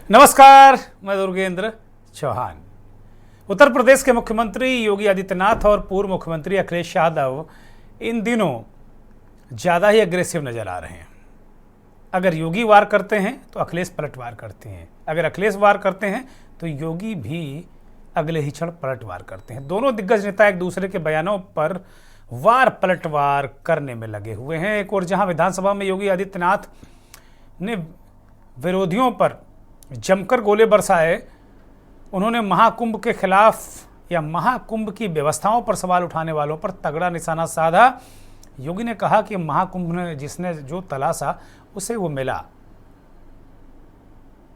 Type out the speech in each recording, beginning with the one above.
नमस्कार, मैं दुर्गेंद्र चौहान। उत्तर प्रदेश के मुख्यमंत्री योगी आदित्यनाथ और पूर्व मुख्यमंत्री अखिलेश यादव इन दिनों ज़्यादा ही अग्रेसिव नजर आ रहे हैं। अगर योगी वार करते हैं तो अखिलेश पलटवार करते हैं, अगर अखिलेश वार करते हैं तो योगी भी अगले ही क्षण पलटवार करते हैं। दोनों दिग्गज नेता एक दूसरे के बयानों पर वार पलटवार करने में लगे हुए हैं। एक और जहां विधानसभा में योगी आदित्यनाथ ने विरोधियों पर जमकर गोले बरसाए, उन्होंने महाकुंभ के खिलाफ या महाकुंभ की व्यवस्थाओं पर सवाल उठाने वालों पर तगड़ा निशाना साधा। योगी ने कहा कि महाकुंभ ने जिसने जो तलाशा उसे वो मिला।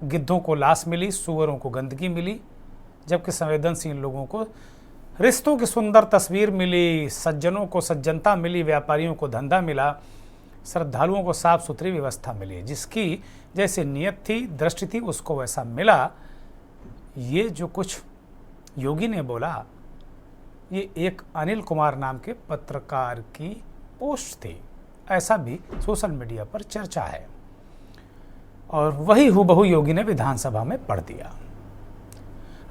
गिद्धों को लाश मिली, सुअरों को गंदगी मिली, जबकि संवेदनशील लोगों को रिश्तों की सुंदर तस्वीर मिली, सज्जनों को सज्जनता मिली, व्यापारियों को धंधा मिला, श्रद्धालुओं को साफ सुथरी व्यवस्था मिली। जिसकी जैसे नियत थी, दृष्टि थी, उसको वैसा मिला। ये जो कुछ योगी ने बोला, ये एक अनिल कुमार नाम के पत्रकार की पोस्ट थी, ऐसा भी सोशल मीडिया पर चर्चा है, और वही हूबहू योगी ने विधानसभा में पढ़ दिया।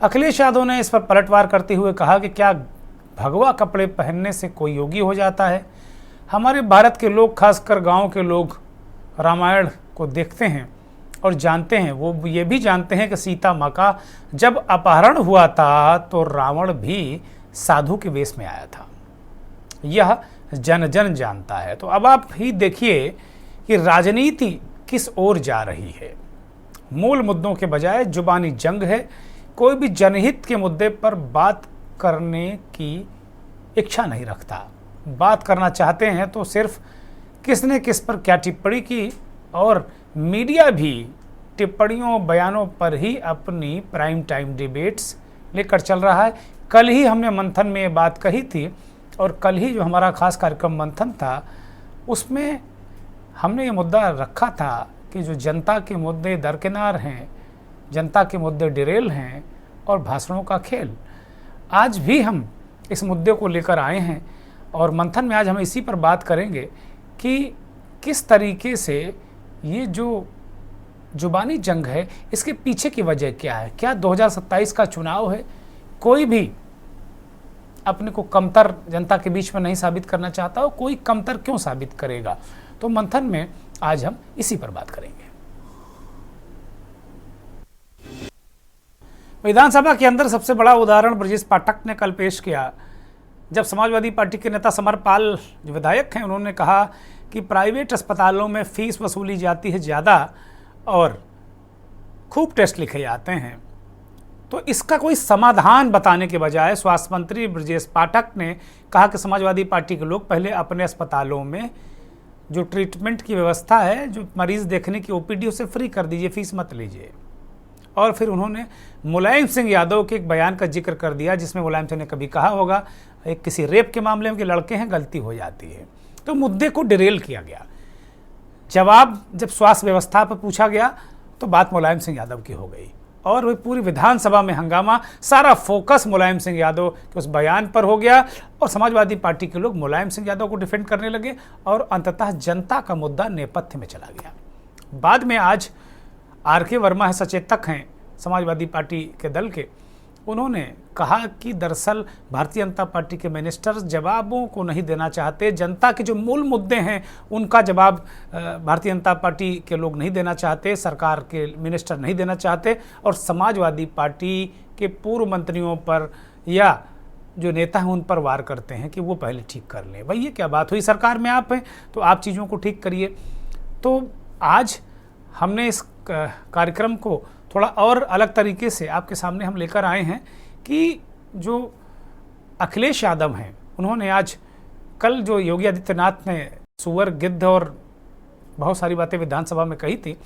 अखिलेश यादव ने इस पर पलटवार करते हुए कहा कि क्या भगवा कपड़े पहनने से कोई योगी हो जाता है? हमारे भारत के लोग, खासकर गांव के लोग, रामायण को देखते हैं और जानते हैं। वो ये भी जानते हैं कि सीता माँ का जब अपहरण हुआ था तो रावण भी साधु के वेश में आया था। यह जन जन जानता है। तो अब आप ही देखिए कि राजनीति किस ओर जा रही है। मूल मुद्दों के बजाय जुबानी जंग है। कोई भी जनहित के मुद्दे पर बात करने की इच्छा नहीं रखता। बात करना चाहते हैं तो सिर्फ किसने किस पर क्या टिप्पणी की, और मीडिया भी टिप्पणियों बयानों पर ही अपनी प्राइम टाइम डिबेट्स लेकर चल रहा है। कल ही हमने मंथन में ये बात कही थी, और कल ही जो हमारा खास कार्यक्रम मंथन था उसमें हमने ये मुद्दा रखा था कि जो जनता के मुद्दे दरकिनार हैं, जनता के मुद्दे डिरेल हैं और भाषणों का खेल। आज भी हम इस मुद्दे को लेकर आए हैं, और मंथन में आज हम इसी पर बात करेंगे कि किस तरीके से ये जो जुबानी जंग है, इसके पीछे की वजह क्या है। क्या 2027 का चुनाव है? कोई भी अपने को कमतर जनता के बीच में नहीं साबित करना चाहता हो। कोई कमतर क्यों साबित करेगा? तो मंथन में आज हम इसी पर बात करेंगे। विधानसभा के अंदर सबसे बड़ा उदाहरण ब्रजेश पाठक ने कल पेश किया, जब समाजवादी पार्टी के नेता समर पाल जो विधायक हैं, उन्होंने कहा कि प्राइवेट अस्पतालों में फीस वसूली जाती है ज़्यादा और खूब टेस्ट लिखे जाते हैं। तो इसका कोई समाधान बताने के बजाय स्वास्थ्य मंत्री ब्रजेश पाठक ने कहा कि समाजवादी पार्टी के लोग पहले अपने अस्पतालों में जो ट्रीटमेंट की व्यवस्था है, जो मरीज देखने की ओपीडी, उसे फ्री कर दीजिए, फीस मत लीजिए। और फिर उन्होंने मुलायम सिंह यादव के एक बयान का जिक्र कर दिया, जिसमें मुलायम सिंह ने कभी कहा होगा एक किसी रेप के मामले में कि लड़के हैं, गलती हो जाती है। तो मुद्दे को डिरेल किया गया। जवाब जब स्वास्थ्य व्यवस्था पर पूछा गया तो बात मुलायम सिंह यादव की हो गई, और वही पूरी विधानसभा में हंगामा। सारा फोकस मुलायम सिंह यादव के उस बयान पर हो गया, और समाजवादी पार्टी के लोग मुलायम सिंह यादव को डिफेंड करने लगे, और अंततः जनता का मुद्दा नेपथ्य में चला गया। बाद में आज आर.के. वर्मा है, सचेतक हैं समाजवादी पार्टी के दल के, उन्होंने कहा कि दरअसल भारतीय जनता पार्टी के मिनिस्टर जवाबों को नहीं देना चाहते। जनता के जो मूल मुद्दे हैं उनका जवाब भारतीय जनता पार्टी के लोग नहीं देना चाहते, सरकार के मिनिस्टर नहीं देना चाहते, और समाजवादी पार्टी के पूर्व मंत्रियों पर या जो नेता हैं उन पर वार करते हैं कि वो पहले ठीक कर लें। भाई ये क्या बात हुई? सरकार में आप हैं तो आप चीज़ों को ठीक करिए। तो आज हमने इस कार्यक्रम को थोड़ा और अलग तरीके से आपके सामने हम लेकर आए हैं कि जो अखिलेश यादव हैं, उन्होंने आज कल जो योगी आदित्यनाथ ने सुअर, गिद्ध और बहुत सारी बातें विधानसभा में कही थी,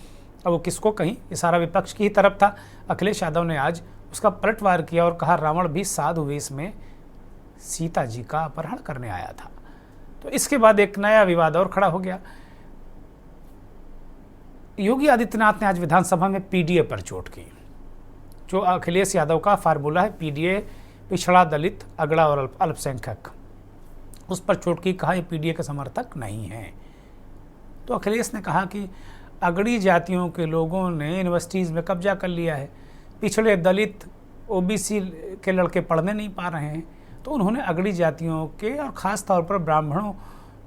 अब वो किसको कहीं, ये सारा विपक्ष की ही तरफ था। अखिलेश यादव ने आज उसका पलटवार किया और कहा रावण भी साधु वेश में सीता जी का अपहरण करने आया था। तो इसके बाद एक नया विवाद और खड़ा हो गया। योगी आदित्यनाथ ने आज विधानसभा में पीडीए पर चोट की। जो अखिलेश यादव का फार्मूला है, पीडीए पिछड़ा, दलित, अगड़ा और अल्पसंख्यक, उस पर चोट की। कहा ये पीडीए के समर्थक नहीं हैं। तो अखिलेश ने कहा कि अगड़ी जातियों के लोगों ने यूनिवर्सिटीज़ में कब्जा कर लिया है। पिछड़े दलित ओबीसी के लड़के पढ़ने नहीं पा रहे हैं, तो उन्होंने अगड़ी जातियों के और ख़ास तौर पर ब्राह्मणों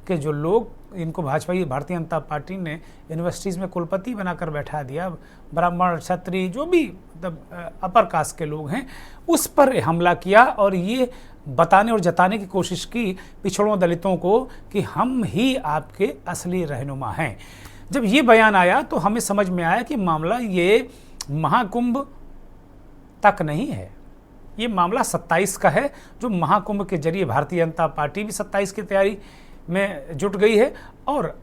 के जो लोग, इनको भाजपा भारतीय जनता पार्टी ने यूनिवर्सिटीज़ में कुलपति बनाकर बैठा दिया, ब्राह्मण क्षत्रिय जो भी मतलब अपर कास्ट के लोग हैं, उस पर हमला किया और ये बताने और जताने की कोशिश की पिछड़ों दलितों को कि हम ही आपके असली रहनुमा हैं। जब ये बयान आया तो हमें समझ में आया कि मामला ये महाकुंभ तक नहीं है, ये मामला 27 का है, जो महाकुंभ के जरिए भारतीय जनता पार्टी भी 27 की तैयारी में जुट गई है और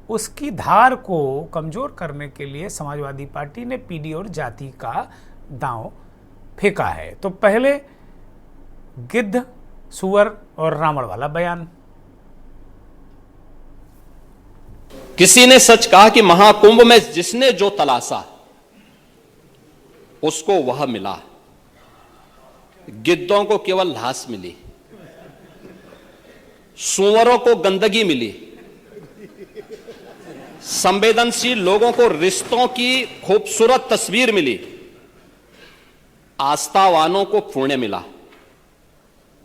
उसकी धार को कमज़ोर करने के लिए समाजवादी पार्टी ने पीडी और जाति का दांव फेंका है। तो पहले गिद्ध, सुअर और रावण वाला बयान। किसी ने सच कहा कि महाकुंभ में जिसने जो तलाशा उसको वह मिला, गिद्धों को केवल घास मिली, सुअरों को गंदगी मिली, संवेदनशील लोगों को रिश्तों की खूबसूरत तस्वीर मिली, आस्थावानों को पुण्य मिला,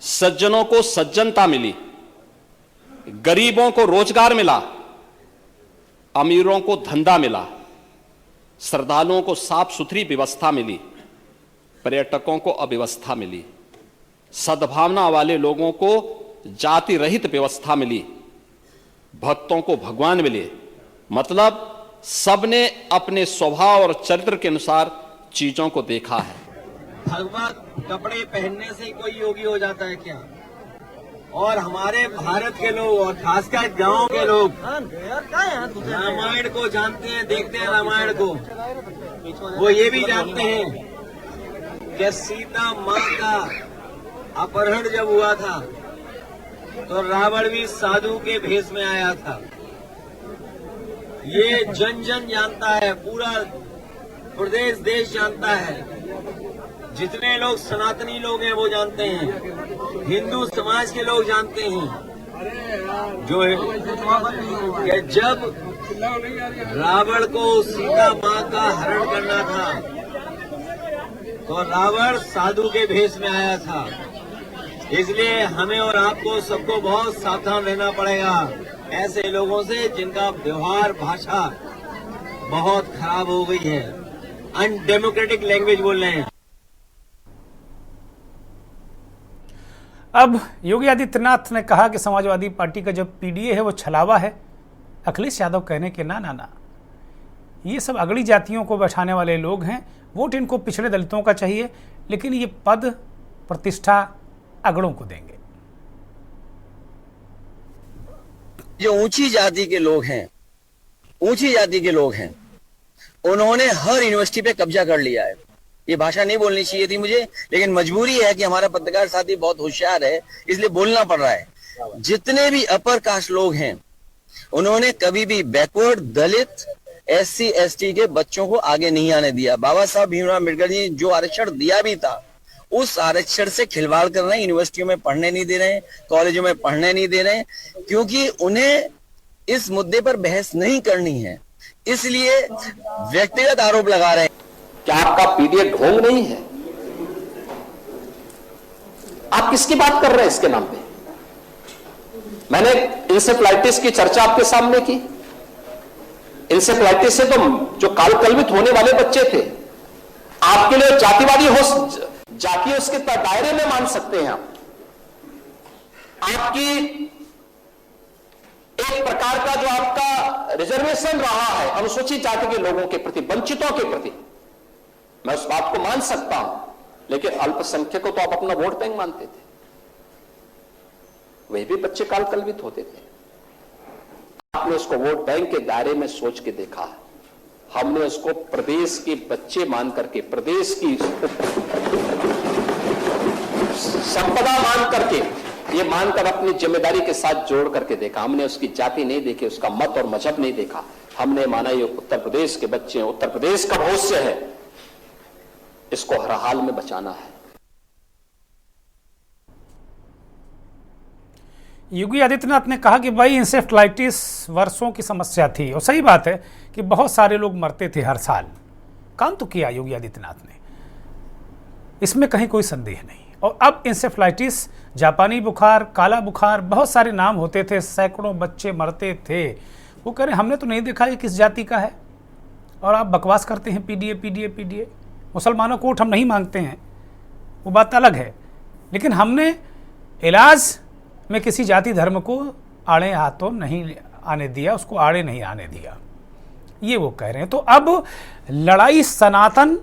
सज्जनों को सज्जनता मिली, गरीबों को रोजगार मिला, अमीरों को धंधा मिला, श्रद्धालुओं को साफ सुथरी व्यवस्था मिली, पर्यटकों को अव्यवस्था मिली, सद्भावना वाले लोगों को जाति रहित व्यवस्था मिली, भक्तों को भगवान मिले। मतलब सबने अपने स्वभाव और चरित्र के अनुसार चीजों को देखा है। भगवा कपड़े पहनने से कोई योगी हो जाता है क्या? और हमारे भारत के लोग और खासकर गांव के लोग रामायण को जानते हैं, देखते हैं रामायण को, वो ये भी जानते हैं कि सीता माँ का अपहरण जब हुआ था तो रावण भी साधु के भेष में आया था। ये जन जन जानता है, पूरा प्रदेश देश जानता है, जितने लोग सनातनी लोग हैं वो जानते हैं, हिंदू समाज के लोग जानते हैं जो है कि जब रावण को सीता माँ का हरण करना था तो रावण साधु के भेष में आया था। इसलिए हमें और आपको सबको बहुत सावधान रहना पड़ेगा ऐसे लोगों से जिनका व्यवहार भाषा बहुत खराब हो गई है, अनडेमोक्रेटिक लैंग्वेज बोल रहे हैं। अब योगी आदित्यनाथ ने कहा कि समाजवादी पार्टी का जो पीडीए है वो छलावा है। अखिलेश यादव कहने के ना, ये सब अगड़ी जातियों को बैठाने वाले लोग हैं, वोट इनको पिछड़े दलितों का चाहिए, लेकिन ये पद प्रतिष्ठा अगड़ों को देंगे। जो ऊंची जाति के लोग हैं, उन्होंने हर यूनिवर्सिटी पे कब्जा कर लिया है। ये भाषा नहीं बोलनी चाहिए थी मुझे, लेकिन मजबूरी है कि हमारा पत्रकार साथी बहुत होशियार है, इसलिए बोलना पड़ रहा है। जितने भी अपर कास्ट लोग हैं, उन्होंने कभी भी बैकवर्ड, दलित, SC ST के बच्चों को आगे नहीं आने दिया। बाबा साहब भीमराव अम्बेडकर जी जो आरक्षण दिया भी था, उस आरक्षण से खिलवाड़ कर रहे हैं, यूनिवर्सिटियों में पढ़ने नहीं दे रहे हैं, कॉलेजों में पढ़ने नहीं दे रहे हैं, क्योंकि उन्हें इस मुद्दे पर बहस नहीं करनी है, इसलिए व्यक्तिगत आरोप लगा रहे हैं। क्या आपका पीडीए ढोंग नहीं है? आप किसकी बात कर रहे हैं इसके नाम पे? मैंने इंसेफ्लाइटिस की चर्चा आपके सामने की। इंसेफ्लाइटिस से तो जो कालकल्वित होने वाले बच्चे थे, आपके लिए जातिवादी हो, जाति उसके दायरे में मान सकते हैं आप। आपकी एक प्रकार का जो आपका रिजर्वेशन रहा है अनुसूचित जाति के लोगों के प्रति, वंचितों के प्रति, मैं उस बात को मान सकता हूं, लेकिन अल्पसंख्यक को तो आप अपना वोट बैंक मानते थे। वही भी बच्चे कालकल्वित होते थे। आपने उसको वोट बैंक के दायरे में सोच के देखा है। हमने उसको प्रदेश के बच्चे मान करके, प्रदेश की संपदा मान करके, ये मानकर अपनी जिम्मेदारी के साथ जोड़ करके देखा। हमने उसकी जाति नहीं देखी, उसका मत और मजहब नहीं देखा। हमने माना ये उत्तर प्रदेश के बच्चे हैं, उत्तर प्रदेश का भविष्य है, इसको हर हाल में बचाना है। योगी आदित्यनाथ ने कहा कि भाई इंसेफ्लाइटिस वर्षों की समस्या थी, और सही बात है कि बहुत सारे लोग मरते थे हर साल। काम तो किया योगी आदित्यनाथ ने, इसमें कहीं कोई संदेह नहीं। और अब इंसेफ्लाइटिस, जापानी बुखार, काला बुखार, बहुत सारे नाम होते थे, सैकड़ों बच्चे मरते थे। वो कह रहे हमने तो नहीं देखा ये किस जाति का है, और आप बकवास करते हैं पीडीए पीडीए पीडीए। मुसलमानों को वोट हम नहीं मांगते हैं, वो बात अलग है, लेकिन हमने इलाज में किसी जाति धर्म को आड़े हाथों नहीं आने दिया, उसको आड़े नहीं आने दिया, ये वो कह रहे हैं। तो अब लड़ाई सनातन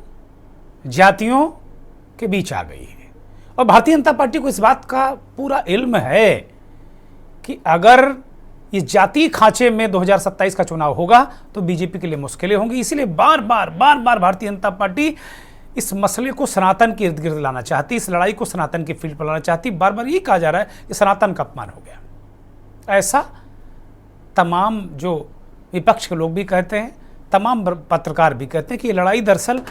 जातियों के बीच आ गई है, और भारतीय जनता पार्टी को इस बात का पूरा इल्म है कि अगर ये जाति खांचे में 2027 का चुनाव होगा तो बीजेपी के लिए मुश्किलें होंगी। इसीलिए बार बार भारतीय जनता पार्टी इस मसले को सनातन के इर्द गिर्द लाना चाहती, इस लड़ाई को सनातन की फील्ड पर लाना चाहती। बार बार ये कहा जा रहा है कि सनातन का अपमान हो गया। ऐसा तमाम जो विपक्ष के लोग भी कहते हैं, तमाम पत्रकार भी कहते हैं कि ये लड़ाई दरअसल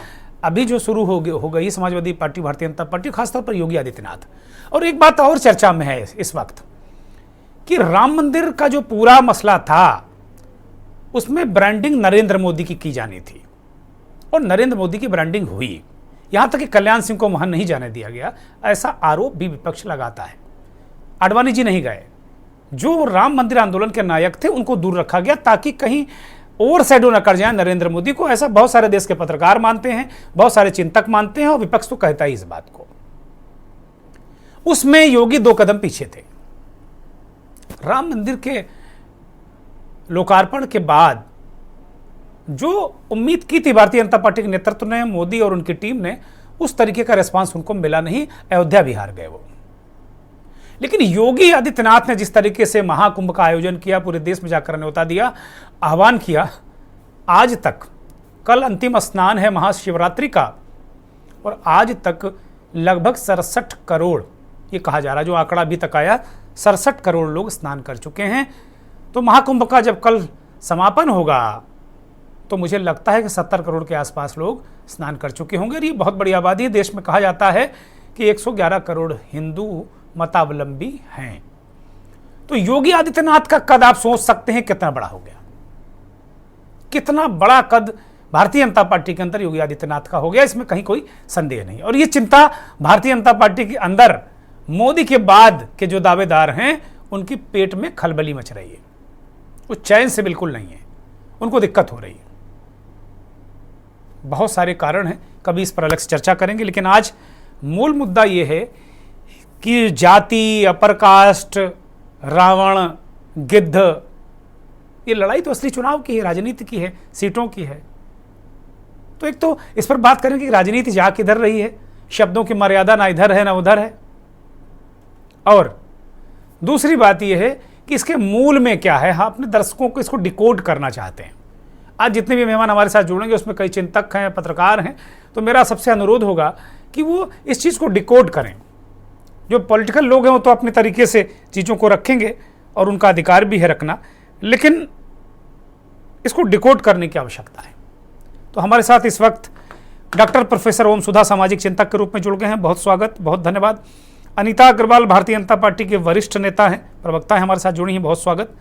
अभी जो शुरू हो गई समाजवादी पार्टी, भारतीय जनता पार्टी, खासतौर पर योगी आदित्यनाथ। और एक बात और चर्चा में है इस वक्त कि राम मंदिर का जो पूरा मसला था उसमें ब्रांडिंग नरेंद्र मोदी की जानी थी, और नरेंद्र मोदी की ब्रांडिंग हुई। यहां तक कि कल्याण सिंह को वहां नहीं जाने दिया गया, ऐसा आरोप भी विपक्ष लगाता है। आडवाणी जी नहीं गए, जो राम मंदिर आंदोलन के नायक थे उनको दूर रखा गया ताकि कहीं ओवर शैडो न कर जाए नरेंद्र मोदी को। ऐसा बहुत सारे देश के पत्रकार मानते हैं, बहुत सारे चिंतक मानते हैं, और विपक्ष तो कहता ही इस बात को। उसमें योगी 2 कदम पीछे थे। राम मंदिर के लोकार्पण के बाद जो उम्मीद की थी भारतीय जनता पार्टी के नेतृत्व ने, मोदी और उनकी टीम ने, उस तरीके का रिस्पांस उनको मिला नहीं। अयोध्या भी हार गए वो। लेकिन योगी आदित्यनाथ ने जिस तरीके से महाकुंभ का आयोजन किया, पूरे देश में जाकर न्योता दिया, आह्वान किया, आज तक, कल अंतिम स्नान है महाशिवरात्रि का, और आज तक लगभग 67 करोड़, ये कहा जा रहा है, जो आंकड़ा अभी तक आया, 67 करोड़ लोग स्नान कर चुके हैं। तो महाकुंभ का जब कल समापन होगा तो मुझे लगता है कि 70 करोड़ के आसपास लोग स्नान कर चुके होंगे। और ये बहुत बड़ी आबादी है। देश में कहा जाता है कि 111 करोड़ हिंदू मतावलंबी हैं। तो योगी आदित्यनाथ का कद आप सोच सकते हैं कितना बड़ा हो गया, कितना बड़ा कद भारतीय जनता पार्टी के अंदर योगी आदित्यनाथ का हो गया, इसमें कहीं कोई संदेह नहीं। और ये चिंता भारतीय जनता पार्टी के अंदर मोदी के बाद के जो दावेदार हैं उनकी पेट में खलबली मच रही है, वो चैन से बिल्कुल नहीं है, उनको दिक्कत हो रही है। बहुत सारे कारण हैं, कभी इस पर अलग से चर्चा करेंगे, लेकिन आज मूल मुद्दा यह है कि जाति, अपर कास्ट, रावण, गिद्ध, ये लड़ाई तो असली चुनाव की है, राजनीति की है, सीटों की है। तो एक तो इस पर बात करेंगे कि राजनीति जा किधर रही है, शब्दों की मर्यादा ना इधर है ना उधर है, और दूसरी बात यह है कि इसके मूल में क्या है। हाँ, अपने दर्शकों को इसको डिकोड करना चाहते हैं। आज जितने भी मेहमान हमारे साथ जुड़ेंगे उसमें कई चिंतक हैं, पत्रकार हैं, तो मेरा सबसे अनुरोध होगा कि वो इस चीज़ को डिकोड करें। जो पॉलिटिकल लोग हैं वो तो अपने तरीके से चीज़ों को रखेंगे और उनका अधिकार भी है रखना, लेकिन इसको डिकोड करने की आवश्यकता है। तो हमारे साथ इस वक्त डॉक्टर प्रोफेसर ओम सुधा सामाजिक चिंतक के रूप में जुड़ गए हैं, बहुत स्वागत, बहुत धन्यवाद। अनीता अग्रवाल भारतीय जनता पार्टी के वरिष्ठ नेता हैं, प्रवक्ता हैं, हमारे साथ जुड़ी हैं, बहुत स्वागत।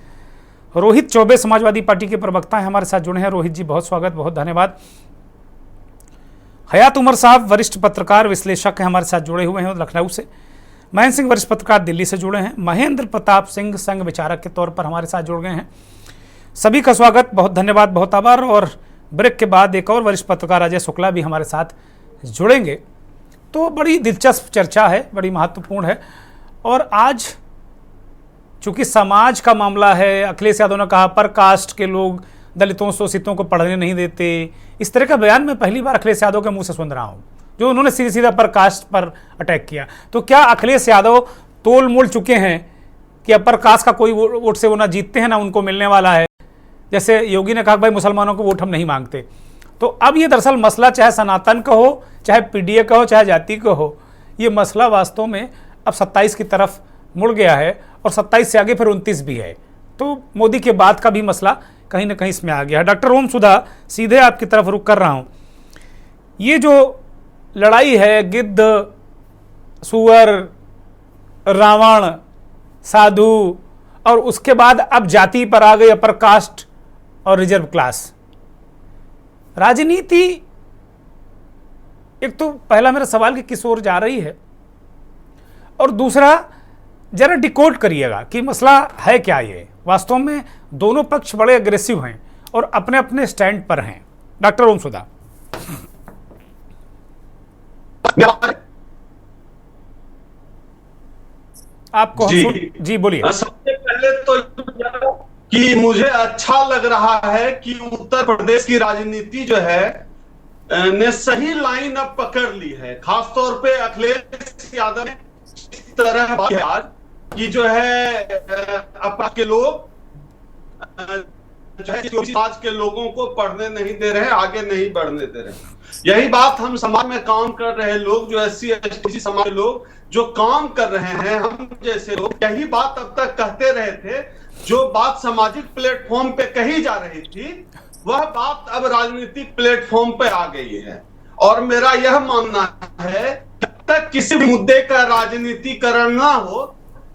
रोहित चौबे समाजवादी पार्टी के प्रवक्ता हैं, हमारे साथ जुड़े हैं, रोहित जी बहुत स्वागत, बहुत धन्यवाद। हयात उमर साहब वरिष्ठ पत्रकार विश्लेषक हैं, हमारे साथ जुड़े हुए हैं लखनऊ से। महेंद्र सिंह वरिष्ठ पत्रकार दिल्ली से जुड़े हैं। महेंद्र प्रताप सिंह संघ विचारक के तौर पर हमारे साथ जुड़ गए हैं। सभी का स्वागत, बहुत धन्यवाद, बहुत आभार। और ब्रेक के बाद एक और वरिष्ठ पत्रकार अजय शुक्ला भी हमारे साथ जुड़ेंगे। तो बड़ी दिलचस्प चर्चा है, बड़ी महत्वपूर्ण है। और आज चूंकि समाज का मामला है, अखिलेश यादव ने कहा पर कास्ट के लोग दलितों शोषितों को पढ़ने नहीं देते, इस तरह का बयान मैं पहली बार अखिलेश यादव के मुंह से सुन रहा हूं, जो उन्होंने सीधा सीधा पर कास्ट पर अटैक किया। तो क्या अखिलेश यादव तोल मोल चुके हैं कि अपर कास्ट का कोई वोट से वो ना जीतते हैं ना उनको मिलने वाला है? जैसे योगी ने कहा भाई मुसलमानों को वोट हम नहीं मांगते। तो अब ये दरअसल मसला चाहे सनातन का हो, चाहे पीडीए का हो, चाहे जाति का हो, ये मसला वास्तव में अब 27 की तरफ मुड़ गया है, और 27 से आगे फिर 29 भी है। तो मोदी के बाद का भी मसला कहीं ना कहीं इसमें आ गया। डॉक्टर ओम सुधा, सीधे आपकी तरफ रुख कर रहा हूं। ये जो लड़ाई है गिद्ध, सुअर, रावण, साधु, और उसके बाद अब जाति पर आ गई, अपर कास्ट और रिजर्व क्लास। राजनीति, एक तो पहला मेरा सवाल कि किस ओर जा रही है, और दूसरा जरा डिकोड करिएगा कि मसला है क्या। ये वास्तव में दोनों पक्ष बड़े अग्रेसिव हैं और अपने अपने स्टैंड पर हैं। डॉक्टर ओम सुधा, आपको जी बोलिए। सबसे पहले तो कि मुझे अच्छा लग रहा है कि उत्तर प्रदेश की राजनीति जो है ने सही लाइन अब पकड़ ली है। खासतौर पे अखिलेश यादव ने इस तरह बात है आज कि जो है अपा के लोग जो है समाज के लोगों को पढ़ने नहीं दे रहे, आगे नहीं बढ़ने दे रहे। यही बात हम समाज में काम कर रहे लोग, जो SC ST समाज के लोग जो काम कर रहे हैं, हम जैसे लोग, यही बात अब तक कहते रहे थे। जो बात सामाजिक प्लेटफॉर्म पे कही जा रही थी, वह बात अब राजनीतिक प्लेटफॉर्म पे आ गई है। और मेरा यह मानना है जब तक किसी मुद्दे का राजनीतिकरण ना हो,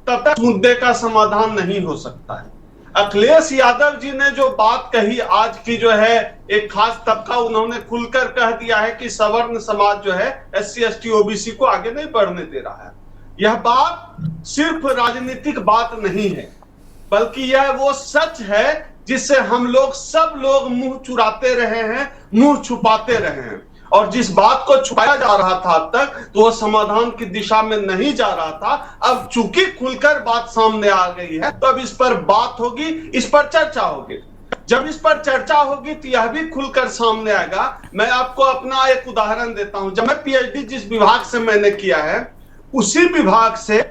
तब तक मुद्दे का समाधान नहीं हो सकता है। अखिलेश यादव जी ने जो बात कही आज की, जो है एक खास तबका उन्होंने खुलकर कह दिया है कि सवर्ण समाज जो है SC ST OBC को आगे नहीं बढ़ने दे रहा है। यह बात सिर्फ राजनीतिक बात नहीं है, बल्कि यह वो सच है जिससे हम लोग सब लोग मुंह चुराते रहे हैं, मुंह छुपाते रहे हैं। और जिस बात को छुपाया जा रहा था अब तक, तो वह समाधान की दिशा में नहीं जा रहा था। अब चूंकि खुलकर बात सामने आ गई है, तो अब इस पर बात होगी, इस पर चर्चा होगी। जब इस पर चर्चा होगी तो यह भी खुलकर सामने आएगा। मैं आपको अपना एक उदाहरण देता हूं। जब मैं PhD जिस विभाग से मैंने किया है, उसी विभाग से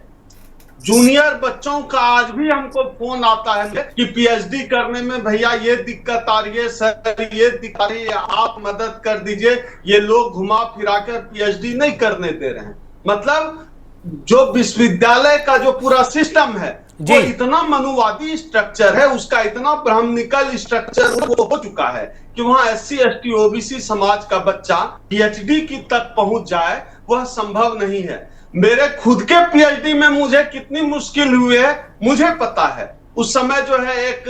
जूनियर बच्चों का आज भी हमको फोन आता है कि PhD करने में भैया ये दिक्कत आ रही है, सर ये दिक्कत आ रही है, आप मदद कर दीजिए, ये लोग घुमा फिराकर PhD नहीं करने दे रहे हैं। मतलब जो विश्वविद्यालय का जो पूरा सिस्टम है वो इतना मनुवादी स्ट्रक्चर है, उसका इतना ब्राह्मणिकल स्ट्रक्चर वो हो चुका है कि वहां SC ST OBC समाज का बच्चा PhD की तक पहुंच जाए, वह संभव नहीं है। मेरे खुद के PhD में मुझे कितनी मुश्किल हुई है मुझे पता है। उस समय जो है एक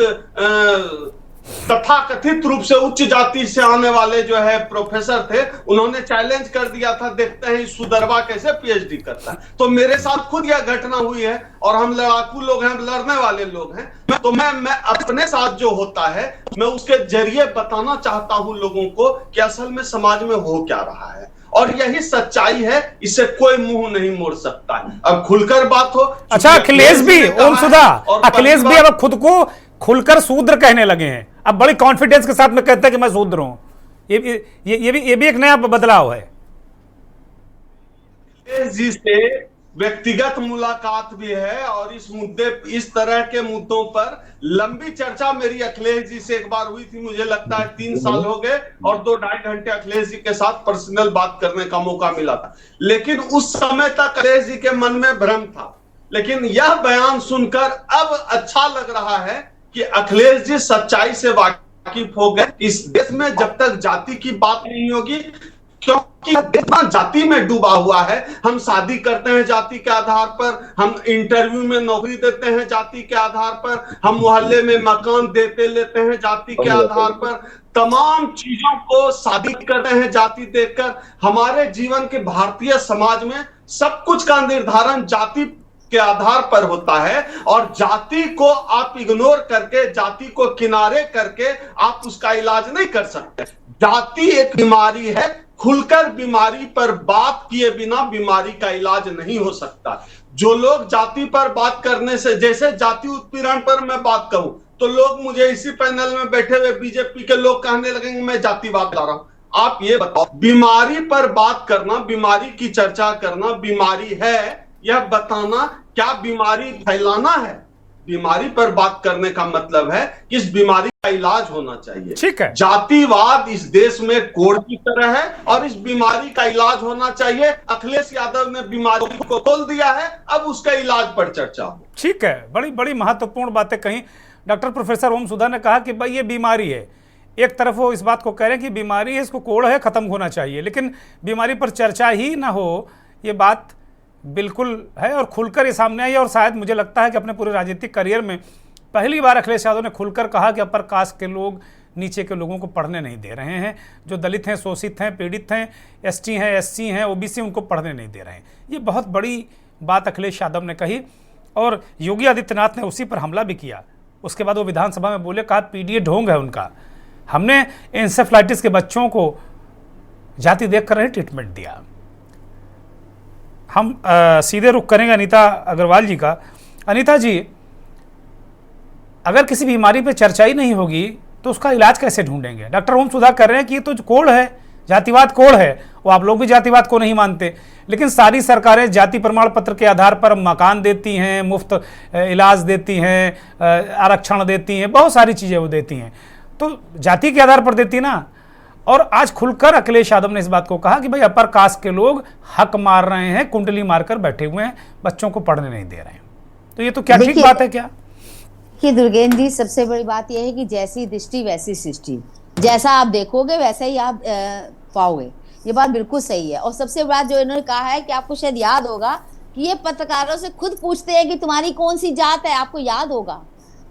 तथाकथित रूप से उच्च जाति से आने वाले जो है प्रोफेसर थे, उन्होंने चैलेंज कर दिया था, देखते हैं सुदरवा कैसे PhD करता है। तो मेरे साथ खुद यह घटना हुई है, और हम लड़ाकू लोग हैं, लड़ने वाले लोग हैं। तो मैं अपने साथ जो होता है, मैं उसके जरिए बताना चाहता हूं लोगों को कि असल में समाज में हो क्या रहा है, और यही सच्चाई है, इससे कोई मुंह नहीं मोड़ सकता है। अब खुलकर बात हो। अच्छा, अखिलेश भी, ओम सुधा, अखिलेश भी अब खुद को खुलकर शूद्र कहने लगे हैं। अब बड़ी कॉन्फिडेंस के साथ में कहते हैं कि मैं शूद्र हूं। ये भी एक नया बदलाव है। जी से व्यक्तिगत मुलाकात भी है, और इस तरह के मुद्दों पर लंबी चर्चा मेरी अखिलेश जी से एक बार हुई थी। मुझे लगता है 3 साल हो गए, और 2-2.5 घंटे अखिलेश जी के साथ पर्सनल बात करने का मौका मिला था। लेकिन उस समय तक अखिलेश जी के मन में भ्रम था। लेकिन यह बयान सुनकर अब अच्छा लग रहा है कि अखिलेश जी सच्चाई से वाकिफ हो गए। इस देश में जब तक जाति की बात नहीं होगी, क्योंकि इतना जाति में डूबा हुआ है, हम शादी करते हैं जाति के आधार पर, हम इंटरव्यू में नौकरी देते हैं जाति के आधार पर, हम मोहल्ले में मकान देते लेते हैं जाति के आधार पर, तमाम चीजों को शादी करते हैं जाति देखकर। हमारे जीवन के भारतीय समाज में सब कुछ का निर्धारण जाति के आधार पर होता है, और जाति को आप इग्नोर करके, जाति को किनारे करके आप उसका इलाज नहीं कर सकते। जाति एक बीमारी है, खुलकर बीमारी पर बात किए बिना बीमारी का इलाज नहीं हो सकता। जो लोग जाति पर बात करने से, जैसे जाति उत्पीड़न पर मैं बात कहूं तो लोग मुझे इसी पैनल में बैठे हुए बीजेपी के लोग कहने लगेंगे मैं जातिवाद ला रहा हूं। आप ये बताओ, बीमारी पर बात करना, बीमारी की चर्चा करना, बीमारी है यह बताना, क्या बीमारी फैलाना है? बीमारी पर बात करने का मतलब है कि इस बीमारी का इलाज होना चाहिए। ठीक है। जातिवाद इस देश में कोड़ की तरह है, और इस बीमारी का इलाज होना चाहिए। अखिलेश यादव ने बीमारी को खोल दिया है, अब उसका इलाज पर चर्चा हो। ठीक है, बड़ी बड़ी महत्वपूर्ण बातें कही डॉक्टर प्रोफेसर ओम सुधा ने। कहा कि भाई ये बीमारी है, एक तरफ वो इस बात को कह रहे हैं कि बीमारी है, इसको कोड़ है, खत्म होना चाहिए, लेकिन बीमारी पर चर्चा ही ना हो, ये बात बिल्कुल है और खुलकर ये सामने आई, और शायद मुझे लगता है कि अपने पूरे राजनीतिक करियर में पहली बार अखिलेश यादव ने खुलकर कहा कि अपर कास्ट के लोग नीचे के लोगों को पढ़ने नहीं दे रहे हैं, जो दलित हैं, शोषित हैं, पीड़ित हैं, एसटी हैं, एससी हैं, ओबीसी, उनको पढ़ने नहीं दे रहे हैं। ये बहुत बड़ी बात अखिलेश यादव ने कही और योगी आदित्यनाथ ने उसी पर हमला भी किया। उसके बाद वो विधानसभा में बोले, कहा पीडीए ढोंग है उनका, हमने इंसेफ्लाइटिस के बच्चों को जाति देख कर ट्रीटमेंट दिया। हम सीधे रुख करेंगे अनीता अग्रवाल जी का। अनीता जी, अगर किसी बीमारी पे चर्चा ही नहीं होगी तो उसका इलाज कैसे ढूंढेंगे? डॉक्टर ओम सुधा कर रहे हैं कि ये तो कोड़ है, जातिवाद कोड़ है, वो आप लोग भी जातिवाद को नहीं मानते, लेकिन सारी सरकारें जाति प्रमाण पत्र के आधार पर मकान देती हैं, मुफ्त इलाज देती हैं, आरक्षण देती हैं, बहुत सारी चीज़ें वो देती हैं, तो जाति के आधार पर देती ना। और आज खुलकर अखिलेश यादव ने इस बात को कहा कि भाई अपर कास्ट के लोग हक मार रहे हैं, कुंडली मारकर बैठे हुए हैं, बच्चों को पढ़ने नहीं दे रहे हैं, तो ये तो क्या ठीक बात है क्या? कि दुर्गेंद्र जी, सबसे बड़ी बात यह है कि जैसी दृष्टि वैसी सृष्टि, जैसा आप देखोगे वैसा ही आप पाओगे, ये बात बिल्कुल सही है। और सबसे बड़ी बात जो इन्होंने कहा है कि आपको शायद याद होगा कि ये पत्रकारों से खुद पूछते हैं कि तुम्हारी कौन सी जात है, आपको याद होगा,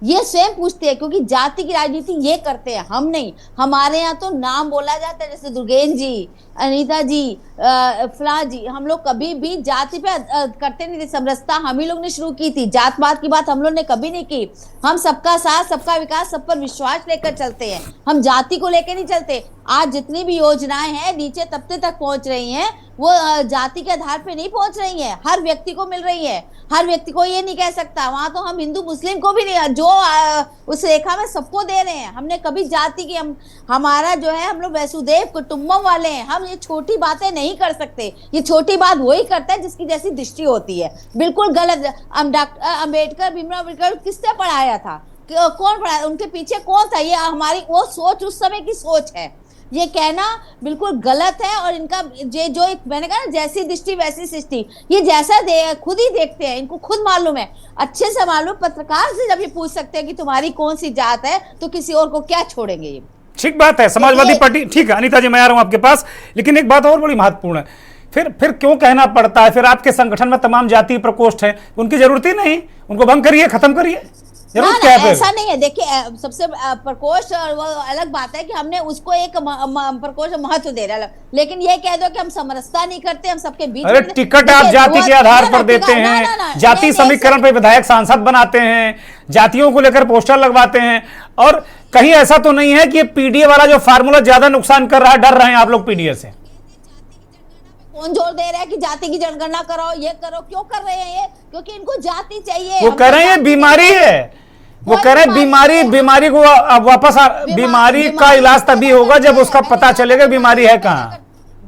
ये स्वयं पूछते हैं, क्योंकि जाति की राजनीति ये करते हैं, हम नहीं। हमारे यहाँ तो नाम बोला जाता है, जैसे दुर्गेंद्र जी, अनीता जी, फला जी, हम लोग कभी भी जाति पे करते नहीं थे। समरसता हम ही लोग ने शुरू की थी, जात पात की बात हम लोग ने कभी नहीं की। हम सबका साथ, सबका विकास, सब पर विश्वास लेकर चलते हैं, हम जाति को लेकर नहीं चलते। आज जितनी भी योजनाएं हैं नीचे तबके तक पहुंच रही हैं, वो जाति के आधार पे नहीं पहुंच रही है, हर व्यक्ति को मिल रही है। हर व्यक्ति को ये नहीं कह सकता, वहां तो हम हिंदू मुस्लिम को भी नहीं, जो उस रेखा में सबको दे रहे हैं। हमने कभी जाति की, हमारा जो है, हम लोग वसुदेव कुटुंबम वाले हैं, हम ये छोटी बातें नहीं कर सकते। ये छोटी बात वही करता है जिसकी जैसी दृष्टि होती है। बिल्कुल गलत। डॉक्टर अम्बेडकर, भीमराव अम्बेडकर किसने पढ़ाया था, कौन पढ़ाया, उनके पीछे कौन था? ये हमारी वो सोच उस समय की सोच है, ये कहना बिल्कुल गलत है। और इनका जो मैंने कहा ना, जैसी दृष्टि वैसी सृष्टि, ये जैसा खुद ही देखते हैं, इनको खुद मालूम है, अच्छे से मालूम। पत्रकार से जब ये पूछ सकते हैं कि तुम्हारी कौन सी जात है, तो किसी और को क्या छोड़ेंगे? ये ठीक बात है, समाजवादी पार्टी, ठीक है अनीता जी, मैं आ रहा हूं आपके पास, लेकिन एक बात और बड़ी महत्वपूर्ण है, फिर क्यों कहना पड़ता है? फिर आपके संगठन में तमाम जाति प्रकोष्ठ हैं, उनकी जरूरत ही नहीं, उनको भंग करिए, खत्म करिए, जरूरत क्या है? ऐसा नहीं है। देखिए, सबसे प्रकोष्ठ और वो अलग बात है कि हमने उसको एक प्रकोष्ठ महत्व दे रहा है, लेकिन ये कह दो कि हम समरसता नहीं करते, हम सबके बीच। अरे टिकट आप जाति के आधार पर देते हैं, जाति समीकरण पे विधायक सांसद बनाते हैं, जातियों को लेकर पोस्टर लगवाते हैं, और कहीं ऐसा तो नहीं है कि पीडीए वाला जो फार्मूला ज्यादा नुकसान कर रहा है, डर रहे हैं आप लोग पीडीए से? कौन जोर दे रहा है कि जाति की जनगणना करो, ये करो? क्यों कर रहे हैं ये? क्योंकि इनको जाति चाहिए। वो कह रहे हैं बीमारी है, वो कह रहे हैं बीमारी को वापस, बीमारी का इलाज तभी होगा जब उसका पता चलेगा बीमारी है कहाँ।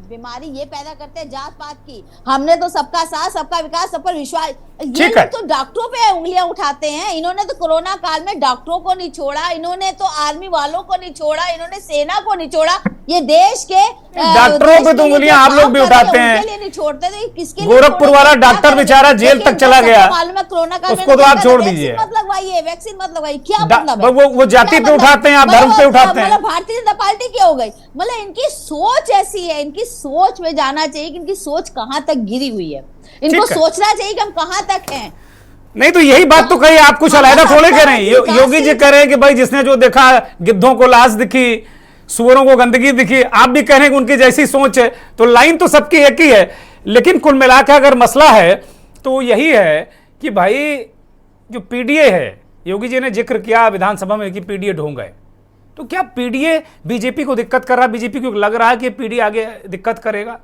बीमारी ये पैदा करते हैं जात पात की। हमने तो सबका साथ, सबका विकास, सब पर विश्वास। ये लोग तो डॉक्टरों पे उंगलियां उठाते हैं। इन्होंने तो कोरोना काल में डॉक्टरों को नहीं छोड़ा, इन्होंने तो आर्मी वालों को नहीं छोड़ा, इन्होंने सेना को नहीं छोड़ा। ये देश के डॉक्टरों पे तो उंगलियां आप लोग भी उठाते हैं, नहीं छोड़ते। तो किसके लिए? गोरखपुर वाला डॉक्टर बेचारा जेल तक चला गया, मालूम है कोरोना काल में उसको तो आप छोड़ दीजिए। मत लगवाइए, वैक्सीन मत लगवाइए, क्या मतलब है? वो जाति पे उठाते हैं, आप धर्म पे उठाते हैं। भारतीय जनता पार्टी क्या हो गई? मतलब इनकी सोच ऐसी है, इनकी सोच में जाना चाहिए कि इनकी सोच कहां तक गिरी हुई है। इनको सोचना चाहिए कि हम कहां तक हैं। नहीं तो यही बात तो कही, आप कुछ अलग थोड़े कह रहे हैं। योगी जी कह रहे हैं कि भाई जिसने जो देखा, गिद्धों को लाश दिखी, सुअरों को गंदगी दिखी, आप भी कह रहे हैं कि उनकी जैसी सोच है। तो लाइन तो सबकी एक ही है, लेकिन कुल मिलाकर अगर मसला है तो यही है कि भाई जो पीडीए है, योगी जी ने जिक्र किया विधानसभा में कि पीडीए ढोंग है, तो क्या पीडीए बीजेपी को दिक्कत कर रहा है? बीजेपी को लग रहा है कि पीडीए आगे दिक्कत करेगा?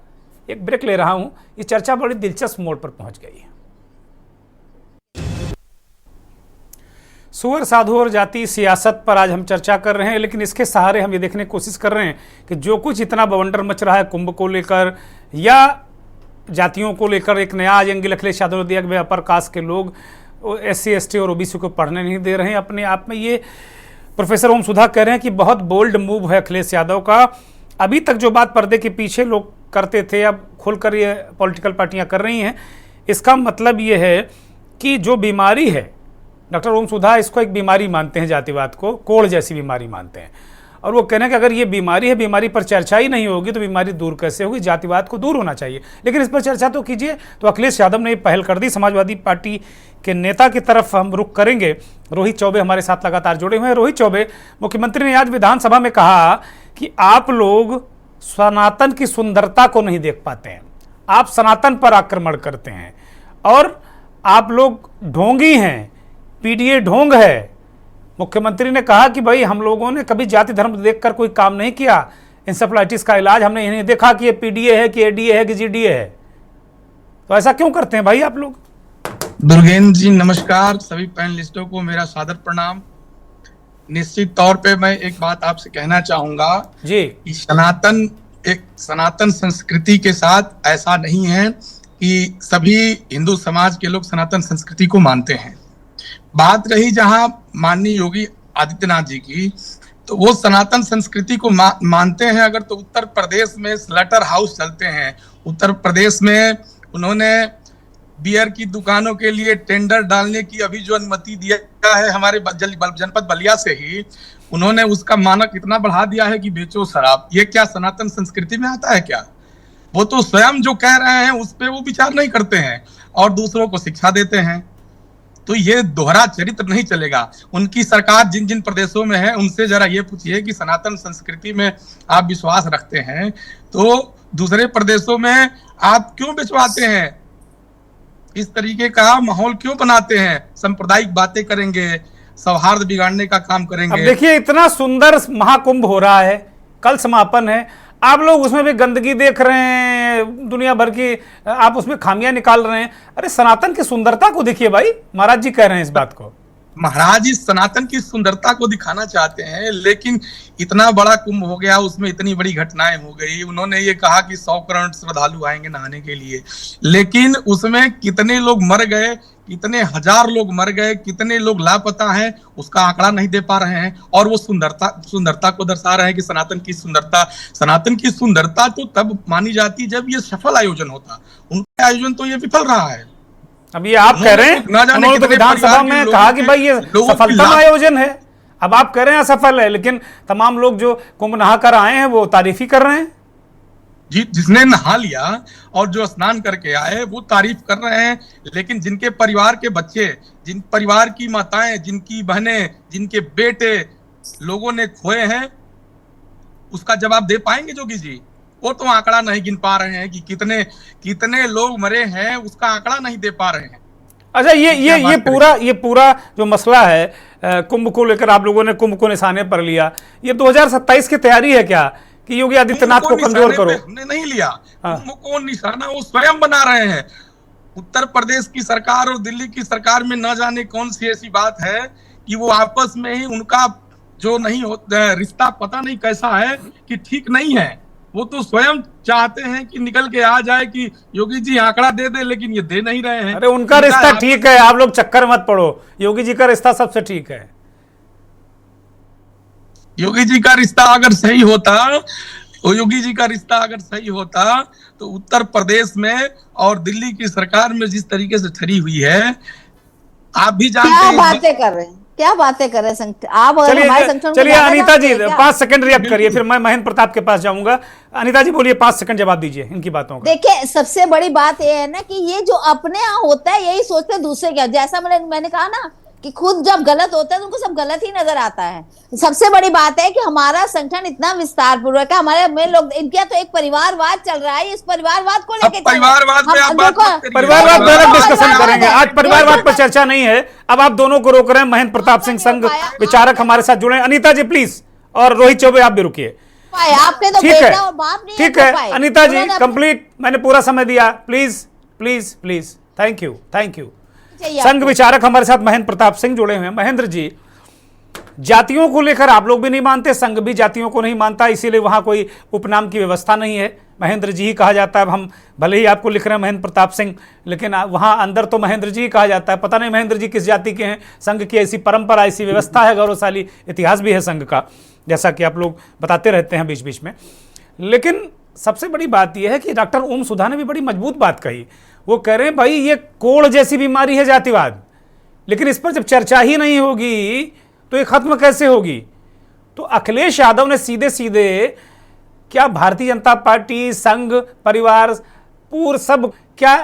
एक ब्रेक ले रहा हूं, ये चर्चा बड़ी दिलचस्प मोड़ पर पहुंच गई है। सुअर, साधु और जाति सियासत पर आज हम चर्चा कर रहे हैं, लेकिन इसके सहारे हम ये देखने की कोशिश कर रहे हैं कि जो कुछ इतना बवंडर मच रहा है कुंभ को लेकर या जातियों को लेकर, एक नया आज एंगल अखिलेश यादव ने दिया कि अपर कास्ट के लोग SC ST और OBC को पढ़ने नहीं दे रहे हैं, अपने आप में ये प्रोफेसर ओम सुधा कह रहे हैं कि बहुत बोल्ड मूव है अखिलेश यादव का। अभी तक जो बात पर्दे के पीछे लोग करते थे, अब खुलकर ये पॉलिटिकल पार्टियां कर रही हैं। इसका मतलब ये है कि जो बीमारी है, डॉक्टर ओम सुधा इसको एक बीमारी मानते हैं, जातिवाद को कोड़ जैसी बीमारी मानते हैं, और वो कहने कि अगर ये बीमारी है, बीमारी पर चर्चा ही नहीं होगी तो बीमारी दूर कैसे होगी, जातिवाद को दूर होना चाहिए। लेकिन इस पर चर्चा तो कीजिए। तो अखिलेश यादव ने पहल कर दी, समाजवादी पार्टी के नेता की तरफ हम रुख करेंगे। रोहित चौबे हमारे साथ लगातार जुड़े हुए हैं। रोहित चौबे, मुख्यमंत्री ने आज विधानसभा में कहा कि आप लोग सनातन की सुंदरता को नहीं देख पाते हैं, आप सनातन पर आक्रमण करते हैं और आप लोग ढोंगी हैं, पीडीए ढोंग है। मुख्यमंत्री ने कहा कि भाई हम लोगों ने कभी जाति धर्म देखकर कोई काम नहीं किया, इंसेफ्लाइटिस का इलाज हमने नहीं देखा कि ये पीडीए है कि एडीए है कि जीडीए है। तो ऐसा क्यों करते हैं भाई आप लोग? दुर्गेंद्र जी नमस्कार, सभी पैनलिस्टों को मेरा सादर प्रणाम। निश्चित तौर पे मैं एक बात आपसे कहना चाहूंगा जी कि सनातन संस्कृति के साथ ऐसा नहीं है कि सभी हिंदू समाज के लोग सनातन संस्कृति को मानते हैं। बात रही जहां माननीय योगी आदित्यनाथ जी की, तो वो सनातन संस्कृति को मानते हैं अगर, तो उत्तर प्रदेश में स्लटर हाउस चलते हैं। उत्तर प्रदेश में उन्होंने बियर की दुकानों के लिए टेंडर डालने की अभी जो अनुमति दिया है, हमारे जनपद बलिया से ही उन्होंने उसका मानक इतना बढ़ा दिया है कि बेचो शराब। ये क्या सनातन संस्कृति में आता है क्या? वो तो स्वयं जो कह रहे हैं उस पर वो विचार नहीं करते हैं और दूसरों को शिक्षा देते हैं। तो ये दोहरा चरित्र नहीं चलेगा। उनकी सरकार जिन जिन प्रदेशों में है उनसे जरा ये पूछिए कि सनातन संस्कृति में आप विश्वास रखते हैं तो दूसरे प्रदेशों में आप क्यों बिछवाते हैं? इस तरीके का माहौल क्यों बनाते हैं? सांप्रदायिक बातें करेंगे, सौहार्द बिगाड़ने का काम करेंगे। अब देखिए, इतना सुंदर महाकुंभ हो रहा है, कल समापन है, आप लोग उसमें भी गंदगी देख रहे हैं, दुनिया भर की आप उसमें खामियां निकाल रहे हैं। अरे सनातन की सुंदरता को देखिए भाई, महाराज जी कह रहे हैं इस बात को। महाराज जी सनातन की सुंदरता को दिखाना चाहते हैं, लेकिन इतना बड़ा कुंभ हो गया, उसमें इतनी बड़ी घटनाएं हो गई। उन्होंने ये कहा कि 100 करोड़ श्रद्धालु आएंगे नहाने के लिए, लेकिन उसमें कितने लोग मर गए, कितने हजार लोग मर गए, कितने लोग लापता हैं, उसका आंकड़ा नहीं दे पा रहे हैं। और वो सुंदरता को दर्शा रहे हैं कि सनातन की सुंदरता तो तब मानी जाती जब ये सफल आयोजन होता। उनका आयोजन तो ये विफल रहा है। अब ये आप कह रहे हैं, उन्होंने तो विधानसभा में कहा कि भाई ये सफलतम आयोजन है। अब आप कह रहे हैं असफल है, लेकिन तमाम लोग जो कुंभ नहाकर आए हैं वो तारीफ ही कर रहे हैं। जी, जिसने नहा लिया और जो स्नान करके आए वो तारीफ कर रहे हैं, लेकिन जिनके परिवार के बच्चे, जिन परिवार की माताएं, जिनकी बहनें, जिनके बेटे लोगों ने खोए हैं, उसका जवाब दे पाएंगे जोगी जी? वो तो आंकड़ा नहीं गिन पा रहे हैं कि कितने लोग मरे हैं, उसका आंकड़ा नहीं दे पा रहे हैं। अच्छा, ये पूरा जो मसला है कुंभ को लेकर, आप लोगों ने कुंभ को निशाने पर लिया, ये 2027 की तैयारी है क्या कि योगी आदित्यनाथ को कमजोर करो? हमने नहीं लिया कुंभ को निशाना, वो स्वयं बना रहे हैं। उत्तर प्रदेश की सरकार और दिल्ली की सरकार में न जाने कौन सी ऐसी बात है कि वो आपस में ही उनका जो नहीं होता रिश्ता, पता नहीं कैसा है कि ठीक नहीं है। वो तो स्वयं चाहते हैं कि निकल के आ जाए कि योगी जी आंकड़ा दे दे, लेकिन ये दे नहीं रहे हैं। अरे उनका रिश्ता ठीक है, आप लोग चक्कर मत पड़ो, योगी जी का रिश्ता सबसे ठीक है। योगी जी का रिश्ता अगर सही होता तो उत्तर प्रदेश में और दिल्ली की सरकार में जिस तरीके से ठहरी हुई है, आप भी जानते हैं। क्या बातें कर रहे हैं आप? चलिए अनीता जी 5 सेकंड रिएक्ट करिए, फिर मैं महेंद्र प्रताप के पास जाऊंगा। अनीता जी बोलिए, 5 सेकंड जवाब दीजिए इनकी बातों का। देखिए, सबसे बड़ी बात यह है ना कि ये जो अपने यहाँ होता है यही सोचते हैं दूसरे क्या। जैसा मैंने कहा ना कि खुद जब गलत होता है तो उनको सब गलत ही नजर आता है। सबसे बड़ी बात है कि हमारा संगठन इतना विस्तार पूर्वक है, हमारे में लोग, इनका तो एक परिवारवाद चल रहा है, इस परिवारवाद को लेकर परिवारवाद डिस्कशन करेंगे। आज परिवारवाद पर चर्चा नहीं है। अब आप दोनों को रोक रहे हैं। महेंद्र प्रताप सिंह संघ विचारक हमारे साथ जुड़े। अनीता जी प्लीज, और रोहित चौबे आप भी रुकिए। आपने तो बेटा और बाप नहीं, ठीक है अनीता जी, कंप्लीट, मैंने पूरा समय दिया। Please please please, thank you. संघ विचारक हमारे साथ महेंद्र प्रताप सिंह जुड़े हुए हैं। महेंद्र जी, जातियों को लेकर आप लोग भी नहीं मानते, संघ भी जातियों को नहीं मानता, इसीलिए वहां कोई उपनाम की व्यवस्था नहीं है, महेंद्र जी ही कहा जाता है। हम भले ही आपको लिख रहे हैं महेंद्र प्रताप सिंह, लेकिन वहां अंदर तो महेंद्र जी ही कहा जाता है। पता नहीं महेंद्र जी किस जाति के हैं। संघ की ऐसी परंपरा, ऐसी व्यवस्था है, गौरवशाली इतिहास भी है संघ का, जैसा कि आप लोग बताते रहते हैं बीच बीच में। लेकिन सबसे बड़ी बात यह है कि डॉक्टर ओम सुधा ने भी बड़ी मजबूत बात कही। वो कह रहे हैं भाई ये कोढ़ जैसी बीमारी है जातिवाद, लेकिन इस पर जब चर्चा ही नहीं होगी तो ये खत्म कैसे होगी? तो अखिलेश यादव ने सीधे सीधे क्या भारतीय जनता पार्टी, संघ परिवार, पूर्व सब, क्या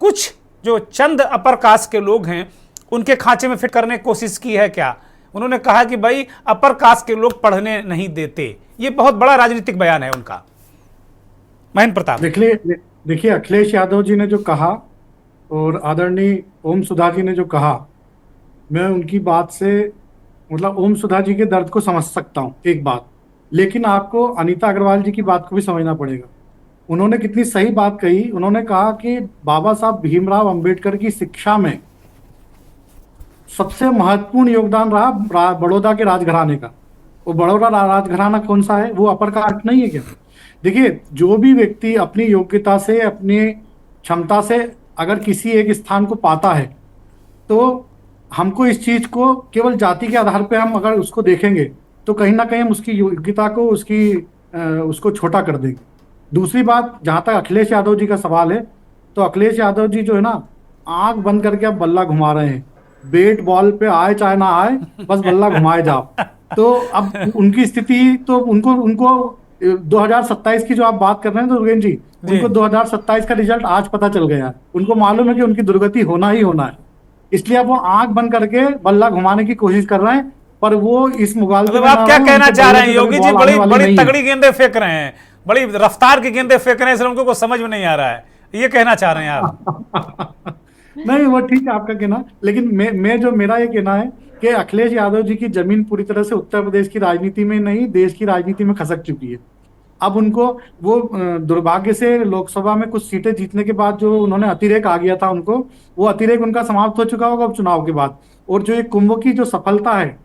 कुछ जो चंद अपर कास्ट के लोग हैं उनके खांचे में फिट करने की कोशिश की है क्या? उन्होंने कहा कि भाई अपर कास्ट के लोग पढ़ने नहीं देते। ये बहुत बड़ा राजनीतिक बयान है उनका। महेंद्र प्रताप, देखिए अखिलेश यादव जी ने जो कहा और आदरणीय ओम सुधा जी ने जो कहा, मैं उनकी बात से मतलब ओम सुधा जी के दर्द को समझ सकता हूँ एक बात, लेकिन आपको अनीता अग्रवाल जी की बात को भी समझना पड़ेगा। उन्होंने कितनी सही बात कही। उन्होंने कहा कि बाबा साहब भीमराव अंबेडकर की शिक्षा में सबसे महत्वपूर्ण योगदान रहा बड़ौदा के राजघराने का। वो बड़ौदा राजघराना कौन सा है? वो अपर कास्ट नहीं है क्या? देखिए, जो भी व्यक्ति अपनी योग्यता से, अपनी क्षमता से अगर किसी एक स्थान को पाता है, तो हमको इस चीज को केवल जाति के आधार पे हम अगर उसको देखेंगे तो कहीं ना कहीं हम उसकी योग्यता को उसको छोटा कर देंगे। दूसरी बात, जहां तक अखिलेश यादव जी का सवाल है, तो अखिलेश यादव जी जो है ना, आंख बंद करके अब बल्ला घुमा रहे हैं। बैट बॉल पे आए चाहे ना आए, बस बल्ला घुमाए जाओ। तो अब उनकी स्थिति तो उनको 2027 की जो आप बात कर रहे हैं तो रुगेन जी, उनको 2027 का रिजल्ट आज पता चल गया है। उनको मालूम है कि उनकी दुर्गति होना ही होना है, इसलिए अब वो आंख बंद करके बल्ला घुमाने की कोशिश कर रहे हैं। पर वो इस मुगालते में, आप क्या कहना चाह रहे हैं? योगी जी बड़ी तगड़ी गेंदे फेंक रहे हैं, बड़ी रफ्तार की गेंदे फेंक रहे हैं, इसलिए उनको कुछ समझ में नहीं आ रहा है, ये कहना चाह रहे हैं आप? नहीं, वो ठीक है आपका कहना, लेकिन मेरा ये कहना है कि अखिलेश यादव जी की जमीन पूरी तरह से उत्तर प्रदेश की राजनीति में नहीं, देश की राजनीति में खसक चुकी है। अब उनको वो दुर्भाग्य से लोकसभा में कुछ सीटें जीतने के बाद जो उन्होंने अतिरेक आ गया था उनको, वो अतिरेक उनका समाप्त हो चुका होगा अब चुनाव के बाद। और जो ये कुंभ की जो सफलता है,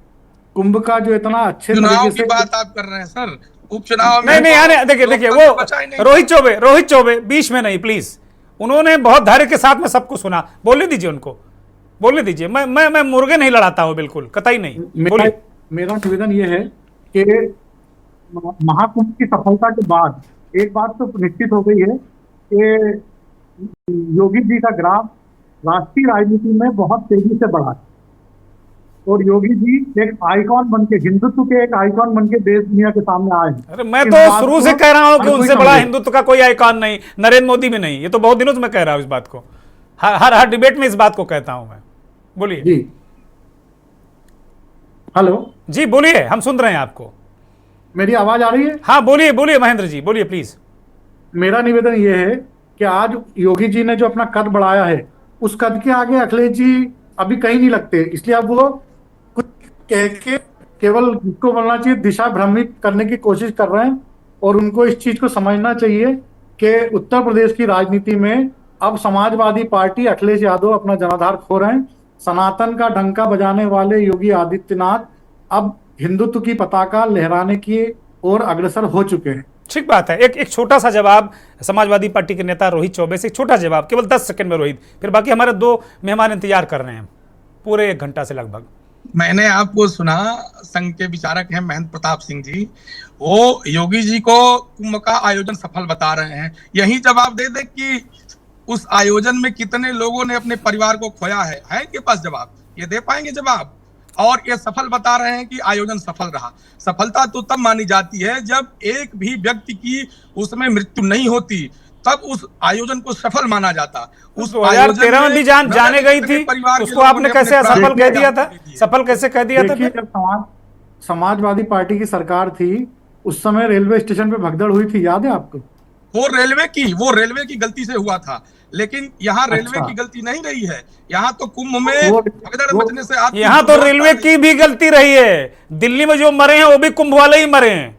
कुंभ का जो इतना अच्छे चुनाव की बात आप कर रहे हैं सर, उपचुनाव में नहीं, देखिए वो रोहित चौबे बीच में नहीं, प्लीज। उन्होंने बहुत धैर्य के साथ में सबको सुना, बोलने दीजिए उनको, बोलने दीजिए। मैं मुर्गे नहीं लड़ाता हूं, बिल्कुल कतई नहीं। बोलिए। मेरा निवेदन ये है कि महाकुंभ की सफलता के बाद एक बात तो निश्चित हो गई है कि योगी जी का ग्राफ राष्ट्रीय राजनीति में बहुत तेजी से बढ़ा है और योगी जी एक आइकॉन बनके, हिंदुत्व के एक आइकॉन बनके देश दुनिया के सामने आए हैं। अरे मैं तो शुरू से कह रहा हूं कि उनसे बड़ा हिंदुत्व का कोई आइकॉन नहीं, नरेंद्र मोदी भी नहीं। ये तो बहुत दिनों से मैं कह रहा हूं इस बात को, हर डिबेट में इस बात को कहता हूं मैं। बोलिए जी। हेलो जी, बोलिए, हम सुन रहे हैं आपको। मेरी आवाज आ रही है? हाँ बोलिए महेंद्र जी, बोलिए प्लीज। मेरा निवेदन यह है कि आज योगी जी ने जो अपना कद बढ़ाया है, उस कद के आगे अखिलेश जी अभी कहीं नहीं लगते। इसलिए अब वो कुछ कह के केवल जिसको बोलना चाहिए दिशा भ्रमित करने की कोशिश कर रहे हैं। और उनको इस चीज को समझना चाहिए कि उत्तर प्रदेश की राजनीति में अब समाजवादी पार्टी, अखिलेश यादव अपना जनाधार खो रहे हैं। सनातन का डंका बजाने वाले योगी आदित्यनाथ अब हिंदुत्व की पताका लहराने की ओर अग्रसर हो चुके हैं। ठीक बात है। एक छोटा सा जवाब समाजवादी पार्टी के नेता रोहित चौबे से, एक छोटा जवाब, केवल 10 सेकंड में रोहित, फिर बाकी हमारे 2 मेहमान इंतजार कर रहे हैं पूरे 1 घंटा से लगभग। मैंने आपको सुना, संघ के विचारक हैं महेंद्र प्रताप सिंह जी, वो योगी जी को कुंभ का आयोजन सफल बता रहे हैं। यही जवाब दे दे कि उस आयोजन में कितने लोगों ने अपने परिवार को खोया है इनके पास जवाब? ये दे पाएंगे जवाब? और ये सफल बता रहे हैं कि आयोजन सफल रहा। सफलता तो तब मानी जाती है जब एक भी व्यक्ति की उसमें मृत्यु नहीं होती, तब उस आयोजन को सफल माना जाता। उस 2013 में भी जाने गई थी, उसको आपने कैसे असफल कह दिया था? सफल कैसे कह दिया था? जब समाजवादी पार्टी की सरकार थी, उस समय रेलवे स्टेशन पे भगदड़ हुई थी, याद है आपको? वो रेलवे की गलती से हुआ था, लेकिन यहाँ रेलवे की गलती नहीं रही है। यहाँ तो कुंभ में भगदड़ मचने से यहाँ तो रेलवे की भी गलती रही है। दिल्ली में जो मरे हैं वो भी कुंभ वाले ही मरे हैं।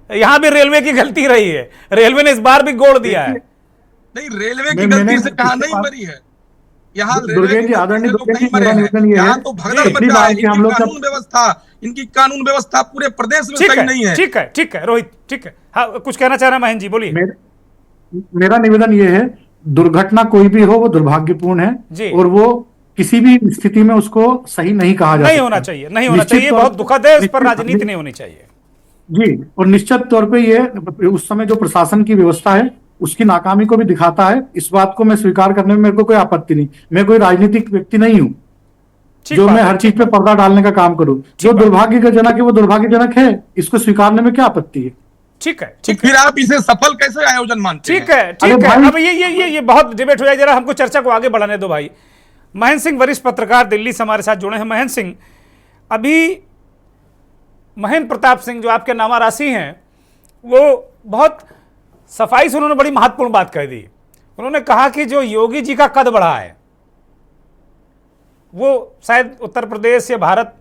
यहाँ भी रेलवे की गलती रही है, रेलवे ने इस बार भी गोड़ दिया है। नहीं, रेलवे की गलती से कहाँ नहीं मरी है। यहाँ यहाँ तो भगदड़ मचा है। इनकी कानून व्यवस्था पूरे प्रदेश में सही नहीं है। ठीक है रोहित, ठीक है। हाँ, कुछ कहना चाह रहे हैं महेंद्र जी, बोलिए। मेरा निवेदन ये है, दुर्घटना कोई भी हो वो दुर्भाग्यपूर्ण है और वो किसी भी स्थिति में उसको सही नहीं कहा जा सकता। नहीं होना चाहिए, बहुत दुखद है, इस पर राजनीति नहीं होनी चाहिए जी। और निश्चित तौर पे ये उस समय जो प्रशासन की व्यवस्था है उसकी नाकामी को भी दिखाता है। इस बात को मैं स्वीकार करने में मेरे को कोई आपत्ति नहीं, मैं कोई राजनीतिक व्यक्ति नहीं हूं। ठीक जो बात मैं है, हर चीज पे पर्दा डालने का काम करूं। जो बात है। दुर्भाग्यजनक है वो दुर्भाग्यजनक है, इसको स्वीकारने में क्या आपत्ति है? ठीक है, तो ठीक है, फिर आप इसे सफल कैसे आयोजन मानते ठीक हैं? है, अरे ठीक है। भाई, अब ये बहुत डिबेट हो जाए, जरा हमको चर्चा को आगे बढ़ाने दो भाई। महेंद्र सिंह वरिष्ठ पत्रकार दिल्ली से हमारे साथ जुड़े हैं। महेंद्र सिंह, अभी महेंद्र प्रताप सिंह जो आपके नामाराशी हैं, वो बहुत सफाई से उन्होंने बड़ी महत्वपूर्ण बात कह दी। उन्होंने कहा कि जो योगी जी का कद बढ़ा है, वो शायद उत्तर प्रदेश या भारत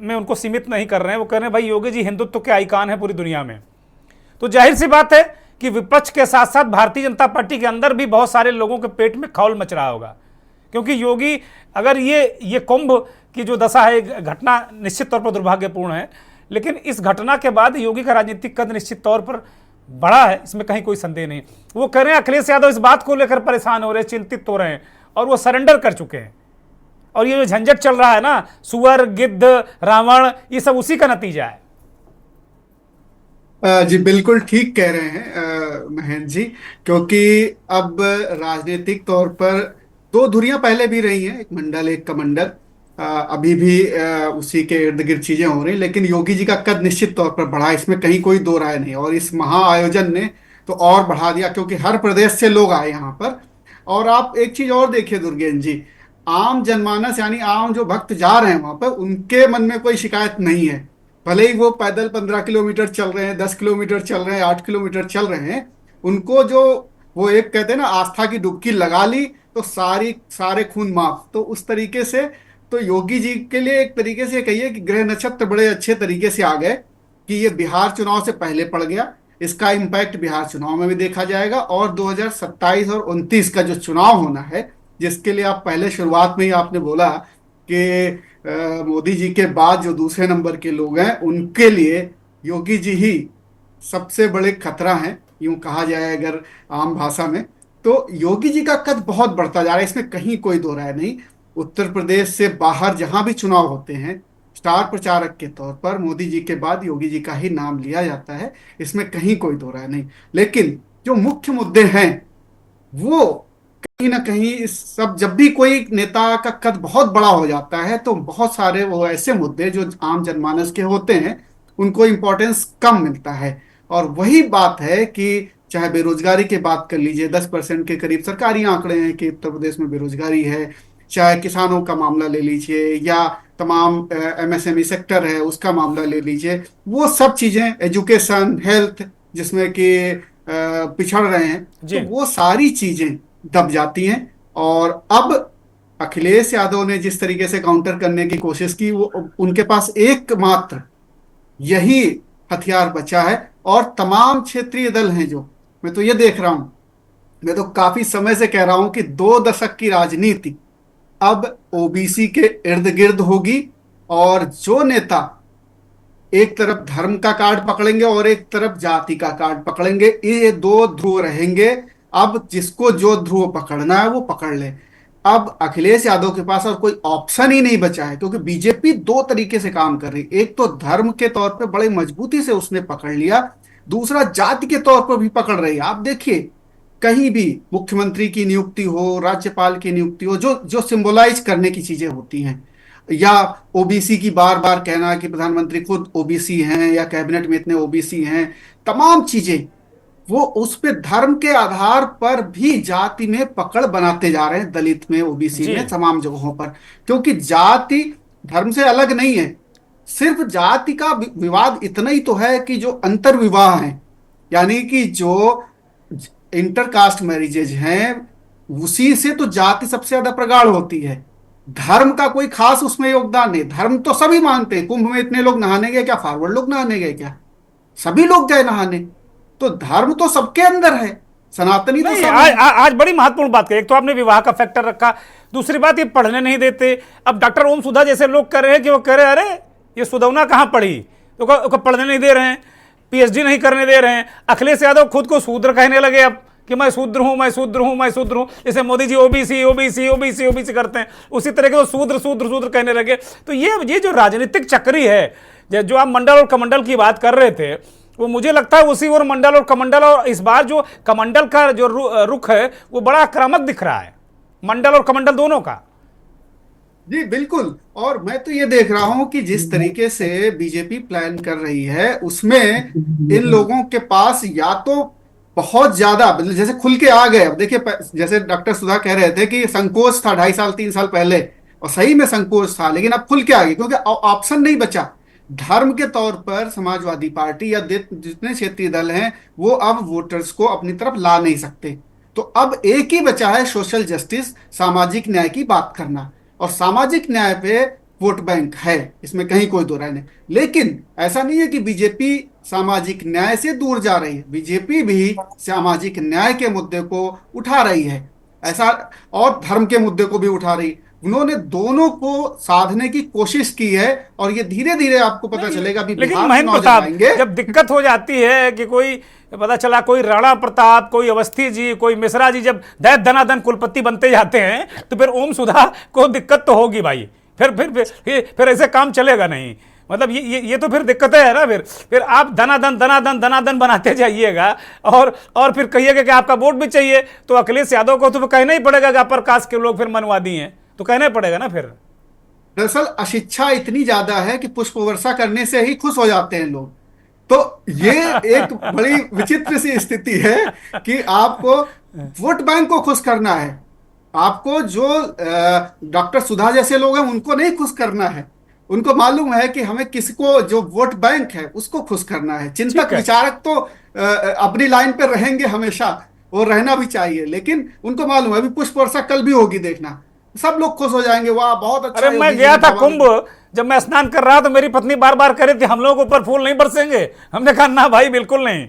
में उनको सीमित नहीं कर रहे हैं। वो कह रहे हैं भाई योगी जी हिंदुत्व के आइकान है पूरी दुनिया में। तो जाहिर सी बात है कि विपक्ष के साथ साथ भारतीय जनता पार्टी के अंदर भी बहुत सारे लोगों के पेट में खौल मच रहा होगा, क्योंकि योगी, अगर ये कुंभ की जो दशा है, घटना निश्चित तौर पर दुर्भाग्यपूर्ण है, लेकिन इस घटना के बाद योगी का राजनीतिक कद निश्चित तौर पर बढ़ा है, इसमें कहीं कोई संदेह नहीं। वो कह रहे हैं अखिलेश यादव इस बात को लेकर परेशान हो रहे हैं, चिंतित हो रहे हैं, और वो सरेंडर कर चुके हैं। और ये जो झंझट चल रहा है ना, सुअर, गिद्ध, रावण, ये सब उसी का नतीजा है। जी बिल्कुल ठीक कह रहे हैं महेंद्र जी, क्योंकि अब राजनीतिक तौर पर दो धुरियां पहले भी रही हैं, एक मंडल एक कमंडल। अभी भी उसी के इर्द गिर्द चीजें हो रही, लेकिन योगी जी का कद निश्चित तौर पर बढ़ा, इसमें कहीं कोई दो राय नहीं। और इस महा आयोजन ने तो और बढ़ा दिया, क्योंकि हर प्रदेश से लोग आए यहाँ पर। और आप एक चीज और देखिए दुर्गेश जी, आम जनमानस यानी आम जो भक्त जा रहे हैं वहां पर, उनके मन में कोई शिकायत नहीं है। भले ही वो पैदल 15 किलोमीटर चल रहे हैं, 10 किलोमीटर चल रहे हैं, 8 किलोमीटर चल रहे हैं, उनको जो वो एक कहते हैं ना, आस्था की डुबकी लगा ली तो सारे खून माफ। तो उस तरीके से तो योगी जी के लिए एक तरीके से कहिए कि ग्रह नक्षत्र बड़े अच्छे तरीके से आ गए कि ये बिहार चुनाव से पहले पड़ गया। इसका इम्पैक्ट बिहार चुनाव में भी देखा जाएगा, और 2027 और 29 का जो चुनाव होना है, जिसके लिए आप पहले शुरुआत में ही आपने बोला कि मोदी जी के बाद जो दूसरे नंबर के लोग हैं, उनके लिए योगी जी ही सबसे बड़े खतरा हैं, यूं कहा जाए अगर आम भाषा में। तो योगी जी का कद बहुत बढ़ता जा रहा है, इसमें कहीं कोई दो राय नहीं। उत्तर प्रदेश से बाहर जहां भी चुनाव होते हैं, स्टार प्रचारक के तौर पर मोदी जी के बाद योगी जी का ही नाम लिया जाता है, इसमें कहीं कोई दो राय नहीं। लेकिन जो मुख्य मुद्दे हैं वो कहीं ना कहीं इस सब, जब भी कोई नेता का कद बहुत बड़ा हो जाता है तो बहुत सारे वो ऐसे मुद्दे जो आम जनमानस के होते हैं उनको इम्पोर्टेंस कम मिलता है। और वही बात है कि चाहे बेरोजगारी की बात कर लीजिए, 10% के करीब सरकारी आंकड़े हैं कि उत्तर प्रदेश में बेरोजगारी है, चाहे किसानों का मामला ले लीजिए, या तमाम MSME सेक्टर है उसका मामला ले लीजिए, वो सब चीजें, एजुकेशन, हेल्थ, जिसमें कि पिछड़ रहे हैं, तो वो सारी चीजें दब जाती हैं। और अब अखिलेश यादव ने जिस तरीके से काउंटर करने की कोशिश की, वो उनके पास एकमात्र यही हथियार बचा है। और तमाम क्षेत्रीय दल हैं, जो मैं तो ये देख रहा हूं, मैं तो काफी समय से कह रहा हूं कि 2 दशक की राजनीति अब ओबीसी के इर्द गिर्द होगी। और जो नेता एक तरफ धर्म का कार्ड पकड़ेंगे और एक तरफ जाति का कार्ड पकड़ेंगे, ये 2 ध्रुव रहेंगे। अब जिसको जो ध्रुव पकड़ना है वो पकड़ ले। अब अखिलेश यादव के पास और कोई ऑप्शन ही नहीं बचा है, क्योंकि बीजेपी 2 तरीके से काम कर रही है। एक तो धर्म के तौर पे बड़े मजबूती से उसने पकड़ लिया, दूसरा जाति के तौर पर भी पकड़ रही है। आप देखिए, कहीं भी मुख्यमंत्री की नियुक्ति हो, राज्यपाल की नियुक्ति हो, जो जो सिंबलाइज करने की चीजें होती हैं, या ओबीसी की बार बार कहना कि प्रधानमंत्री खुद ओबीसी हैं या कैबिनेट में इतने ओबीसी हैं, तमाम चीजें वो उस पे धर्म के आधार पर भी जाति में पकड़ बनाते जा रहे हैं, दलित में, ओबीसी में, तमाम जगहों पर। क्योंकि जाति धर्म से अलग नहीं है। सिर्फ जाति का विवाद इतना ही तो है कि जो अंतर विवाह हैं, यानी कि जो इंटरकास्ट मैरिजेज हैं, उसी से तो जाति सबसे ज्यादा प्रगाढ़ होती है। धर्म का कोई खास उसमें योगदान नहीं। धर्म तो सभी मानते हैं। कुंभ में इतने लोग नहाने गए, क्या फॉरवर्ड लोग नहाने गए? क्या सभी लोग गए नहाने? तो धर्म तो सबके अंदर है, सनातनी तो सब आज बड़ी महत्वपूर्ण बात कही। एक तो आपने विवाह का फैक्टर रखा, दूसरी बात ये पढ़ने नहीं देते। अब डॉक्टर ओम सुधा जैसे लोग कह रहे हैं कि वो कह रहे हैं अरे ये सुदौना कहाँ पढ़ी, तो पढ़ने नहीं दे रहे हैं, PhD नहीं करने दे रहे हैं। अखिलेश यादव खुद को शूद्र कहने लगे अब कि मैं शूद्र हूं, मैं शूद्र हूं, मैं शूद्र हूं। जैसे Modi ji OBC OBC OBC OBC करते हैं, उसी तरह के वो शूद्र शूद्र शूद्र कहने लगे। तो ये जो राजनीतिक चक्री है, जो आप मंडल और कमंडल की बात कर रहे थे, वो मुझे लगता है उसी और मंडल और कमंडल, और इस बार जो कमंडल का जो रुख है वो बड़ा आक्रामक दिख रहा है, मंडल और कमंडल दोनों का। जी बिल्कुल। और मैं तो ये देख रहा हूं कि जिस तरीके से बीजेपी प्लान कर रही है उसमें इन लोगों के पास या तो बहुत ज्यादा मतलब जैसे खुल के आ गए। अब देखिए जैसे डॉक्टर सुधा कह रहे थे कि संकोच था 2.5 साल 3 साल पहले, और सही में संकोच था, लेकिन अब खुल के आ गए क्योंकि ऑप्शन नहीं बचा। धर्म के तौर पर समाजवादी पार्टी या जितने क्षेत्रीय दल हैं वो अब वोटर्स को अपनी तरफ ला नहीं सकते। तो अब एक ही बचा है सोशल जस्टिस, सामाजिक न्याय की बात करना। और सामाजिक न्याय पे वोट बैंक है, इसमें कहीं कोई दो राय नहीं। लेकिन ऐसा नहीं है कि बीजेपी सामाजिक न्याय से दूर जा रही है, बीजेपी भी सामाजिक न्याय के मुद्दे को उठा रही है ऐसा, और धर्म के मुद्दे को भी उठा रही। उन्होंने दोनों को साधने की कोशिश की है, और ये धीरे धीरे आपको पता चलेगा। अभी लेकिन बिहार महेंद्र चुनाव जब प्रताप, आएंगे जब दिक्कत हो जाती है कि कोई पता चला कोई राणा प्रताप, कोई अवस्थी जी, कोई मिश्रा जी जब दैत दनादन कुलपति बनते जाते हैं तो फिर ओम सुधा को दिक्कत तो होगी भाई। फिर ऐसे काम चलेगा नहीं। मतलब ये तो फिर दिक्कतें है ना। फिर आप दनादन दनादन दनादन बनाते जाइएगा और फिर कहिएगा कि आपका वोट भी चाहिए, तो अखिलेश यादव को तो कहना ही पड़ेगा कि अपर कास्ट के लोग फिर मनवादी हैं, तो कहना ही पड़ेगा ना फिर। दरअसल अशिक्षा इतनी ज्यादा है कि पुष्प वर्षा करने से ही खुश हो जाते हैं लोग। तो ये एक बड़ी विचित्र सी स्थिति है कि आपको वोट बैंक को खुश करना है। आपको जो डॉक्टर सुधा जैसे लोग हैं उनको नहीं खुश करना है। उनको मालूम है कि हमें किसको, जो वोट बैंक है उसको खुश करना है। चिंतक ठीक है। विचारक तो अपनी लाइन पर रहेंगे हमेशा, वो रहना भी चाहिए, लेकिन उनको मालूम है अभी पुष्प वर्षा कल भी होगी, देखना सब लोग खुश हो जाएंगे, वाह बहुत अच्छा। अरे मैं योगी जी गया ने था दावा कुंभ, जब मैं स्नान कर रहा तो मेरी पत्नी बार बार कह रही थी हम लोगों के ऊपर फूल नहीं बरसेंगे। हमने कहा ना भाई बिल्कुल नहीं।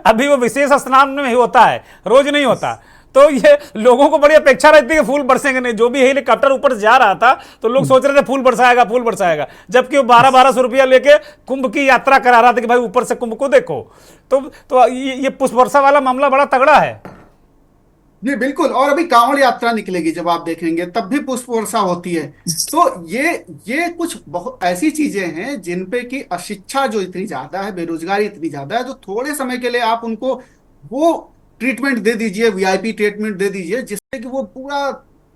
अभी वो विशेष स्नान में ही होता है, रोज नहीं होता। तो ये लोगों को बड़ी अपेक्षा रहती है कि फूल बरसेंगे नहीं। जो भी हेलीकॉप्टर ऊपर से जा रहा था तो लोग सोच रहे थे फूल बरसाएगा फूल बरसाएगा, जबकि वो 1200 रुपया लेके कुंभ की यात्रा करा रहा था कि भाई ऊपर से कुंभ को देखो। तो ये पुष्प वर्षा वाला मामला बड़ा तगड़ा है। जी बिल्कुल। और अभी कांवड़ यात्रा निकलेगी, जब आप देखेंगे तब भी पुष्प वर्षा होती है। तो ये कुछ बहुत ऐसी चीजें हैं जिन पे कि अशिक्षा जो इतनी ज्यादा है, बेरोजगारी इतनी ज्यादा है, तो थोड़े समय के लिए आप उनको वो ट्रीटमेंट दे दीजिए, वीआईपी ट्रीटमेंट दे दीजिए, जिससे कि वो पूरा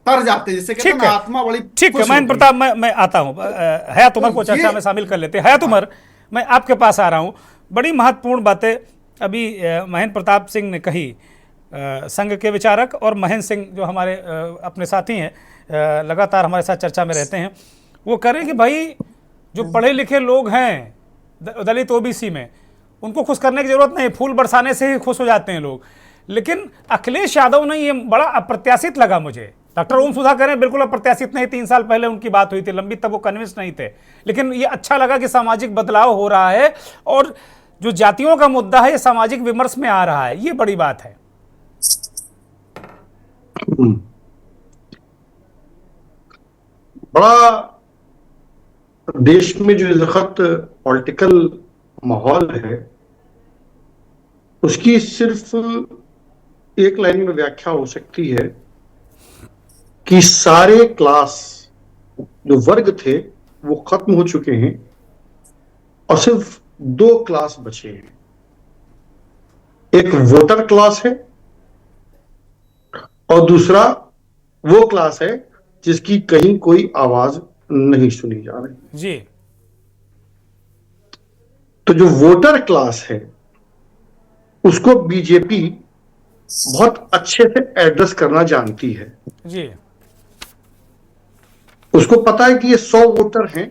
तर जाते हैं, जिससे कहते हैं ठीक ना है, आत्मा बड़ी ठीक है खुश महेंद्र होती प्रताप, मैं आता हूँ। हयात उमर को तो चर्चा में शामिल कर लेते हैं। हयात उमर, मैं आपके पास आ रहा हूँ। बड़ी महत्वपूर्ण बातें अभी महेंद्र प्रताप सिंह ने कही, संघ के विचारक, और महेंद्र सिंह जो हमारे अपने साथी हैं, लगातार हमारे साथ चर्चा में रहते हैं। वो कह रहे हैं कि भाई जो पढ़े लिखे लोग हैं दलित ओबीसी में, उनको खुश करने की जरूरत नहीं, फूल बरसाने से ही खुश हो जाते हैं लोग। लेकिन अखिलेश यादव ने ये बड़ा अप्रत्याशित लगा मुझे। डॉक्टर ओम सुधा कह रहे हैं बिल्कुल अप्रत्याशित नहीं, 3 साल पहले उनकी बात हुई थी लंबी, तब वो कन्विंस नहीं थे। लेकिन ये अच्छा लगा कि सामाजिक बदलाव हो रहा है और जो जातियों का मुद्दा है ये सामाजिक विमर्श में आ रहा है, ये बड़ी बात है। बड़ा देश में जो इस वक्त पॉलिटिकल माहौल है उसकी सिर्फ एक लाइन में व्याख्या हो सकती है कि सारे क्लास जो वर्ग थे वो खत्म हो चुके हैं और सिर्फ 2 क्लास बचे हैं। एक वोटर क्लास है और दूसरा वो क्लास है जिसकी कहीं कोई आवाज नहीं सुनी जा रही जी। तो जो वोटर क्लास है उसको बीजेपी बहुत अच्छे से एड्रेस करना जानती है जी। उसको पता है कि ये 100 वोटर हैं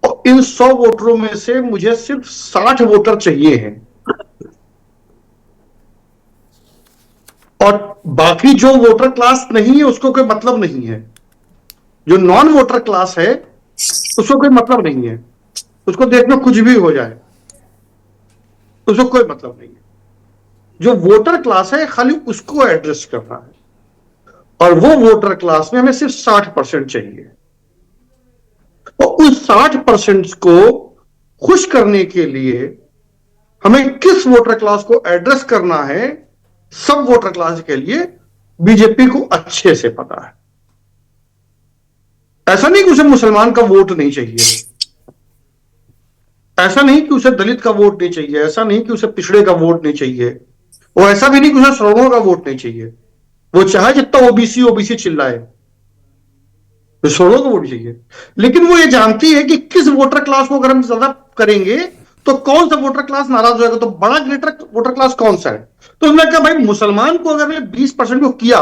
और इन 100 वोटरों में से मुझे सिर्फ 60 वोटर चाहिए हैं, और बाकी जो वोटर क्लास नहीं है उसको कोई मतलब नहीं है। जो नॉन वोटर क्लास है उसको कोई मतलब नहीं है, उसको देखना कुछ भी हो जाए उसको कोई मतलब नहीं है। जो वोटर क्लास है खाली उसको एड्रेस करना है, और वो वोटर क्लास में हमें सिर्फ 60% चाहिए। और उस 60% को खुश करने के लिए हमें किस वोटर क्लास को एड्रेस करना है, सब वोटर क्लास के लिए बीजेपी को अच्छे से पता है। ऐसा नहीं कि उसे मुसलमान का वोट नहीं चाहिए, ऐसा नहीं कि उसे दलित का वोट नहीं चाहिए, ऐसा नहीं कि उसे पिछड़े का वोट नहीं चाहिए, और ऐसा भी नहीं कि उसे श्रवणों का वोट नहीं चाहिए। वो चाहे जितना ओबीसी चिल्लाए, तो सवर्णों को वोट चाहिए, लेकिन वो ये जानती है कि किस वोटर क्लास को अगर हम ज्यादा करेंगे तो कौन सा वोटर क्लास नाराज हो जाएगा, तो बड़ा ग्रेटर वोटर क्लास कौन सा है। तो उन्होंने कहा भाई मुसलमान को अगर 20% को किया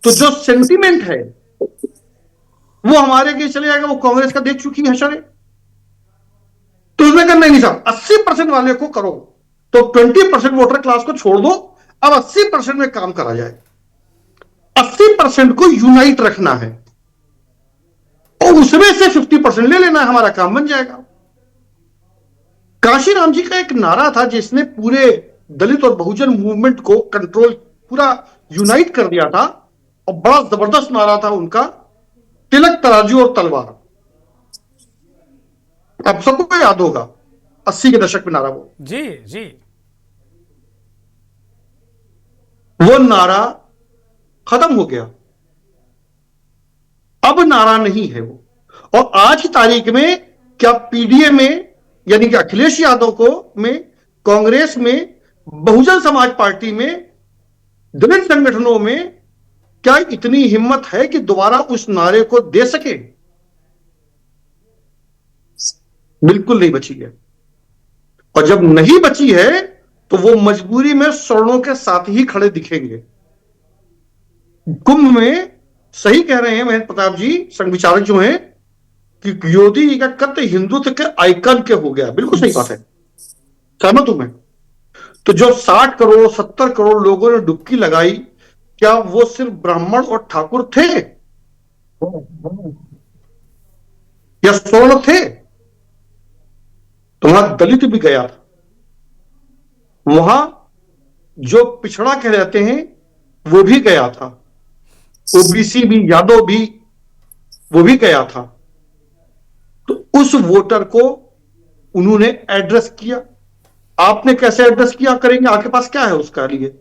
तो जो सेंटिमेंट है वो हमारे के चले जाएगा, वो कांग्रेस का देख चुकी है शरे। तो उसने कहा नहीं साहब 80% वाले को करो, तो 20% वोटर क्लास को छोड़ दो, अब 80% में काम करा जाए। 80% को यूनाइट रखना है और उसमें से 50% ले लेना है, हमारा काम बन जाएगा। काशीराम जी का एक नारा था जिसने पूरे दलित और बहुजन मूवमेंट को कंट्रोल पूरा यूनाइट कर दिया था, और बड़ा जबरदस्त नारा था उनका, तिलक तराजू और तलवार। आप सबको याद होगा 80 के दशक में नारा जी जी। वो नारा खत्म हो गया, अब नारा नहीं है वो। और आज की तारीख में क्या पीडीए में यानी कि अखिलेश यादव को में, कांग्रेस में, बहुजन समाज पार्टी में, दलित संगठनों में क्या इतनी हिम्मत है कि दोबारा उस नारे को दे सके? बिल्कुल नहीं बची है। और जब नहीं बची है तो वो मजबूरी में स्वर्णों के साथ ही खड़े दिखेंगे। कुंभ में सही कह रहे हैं महेंद्र प्रताप जी, संघ विचारक जो हैं, कि योगी जी का कत्ल हिंदुत्व के आइकन के हो गया। बिल्कुल सही बात है, सहमत हूं मैं। तो जो 60 करोड़ 70 करोड़ लोगों ने डुबकी लगाई, क्या वो सिर्फ ब्राह्मण और ठाकुर थे या स्वर्ण थे? तो वहां दलित भी गया था, वहां जो पिछड़ा कहलाते हैं वो भी गया था, ओबीसी भी, यादव भी, वो भी गया था। तो उस वोटर को उन्होंने एड्रेस किया। आपने कैसे एड्रेस किया करेंगे? आपके पास क्या है उसका लिए?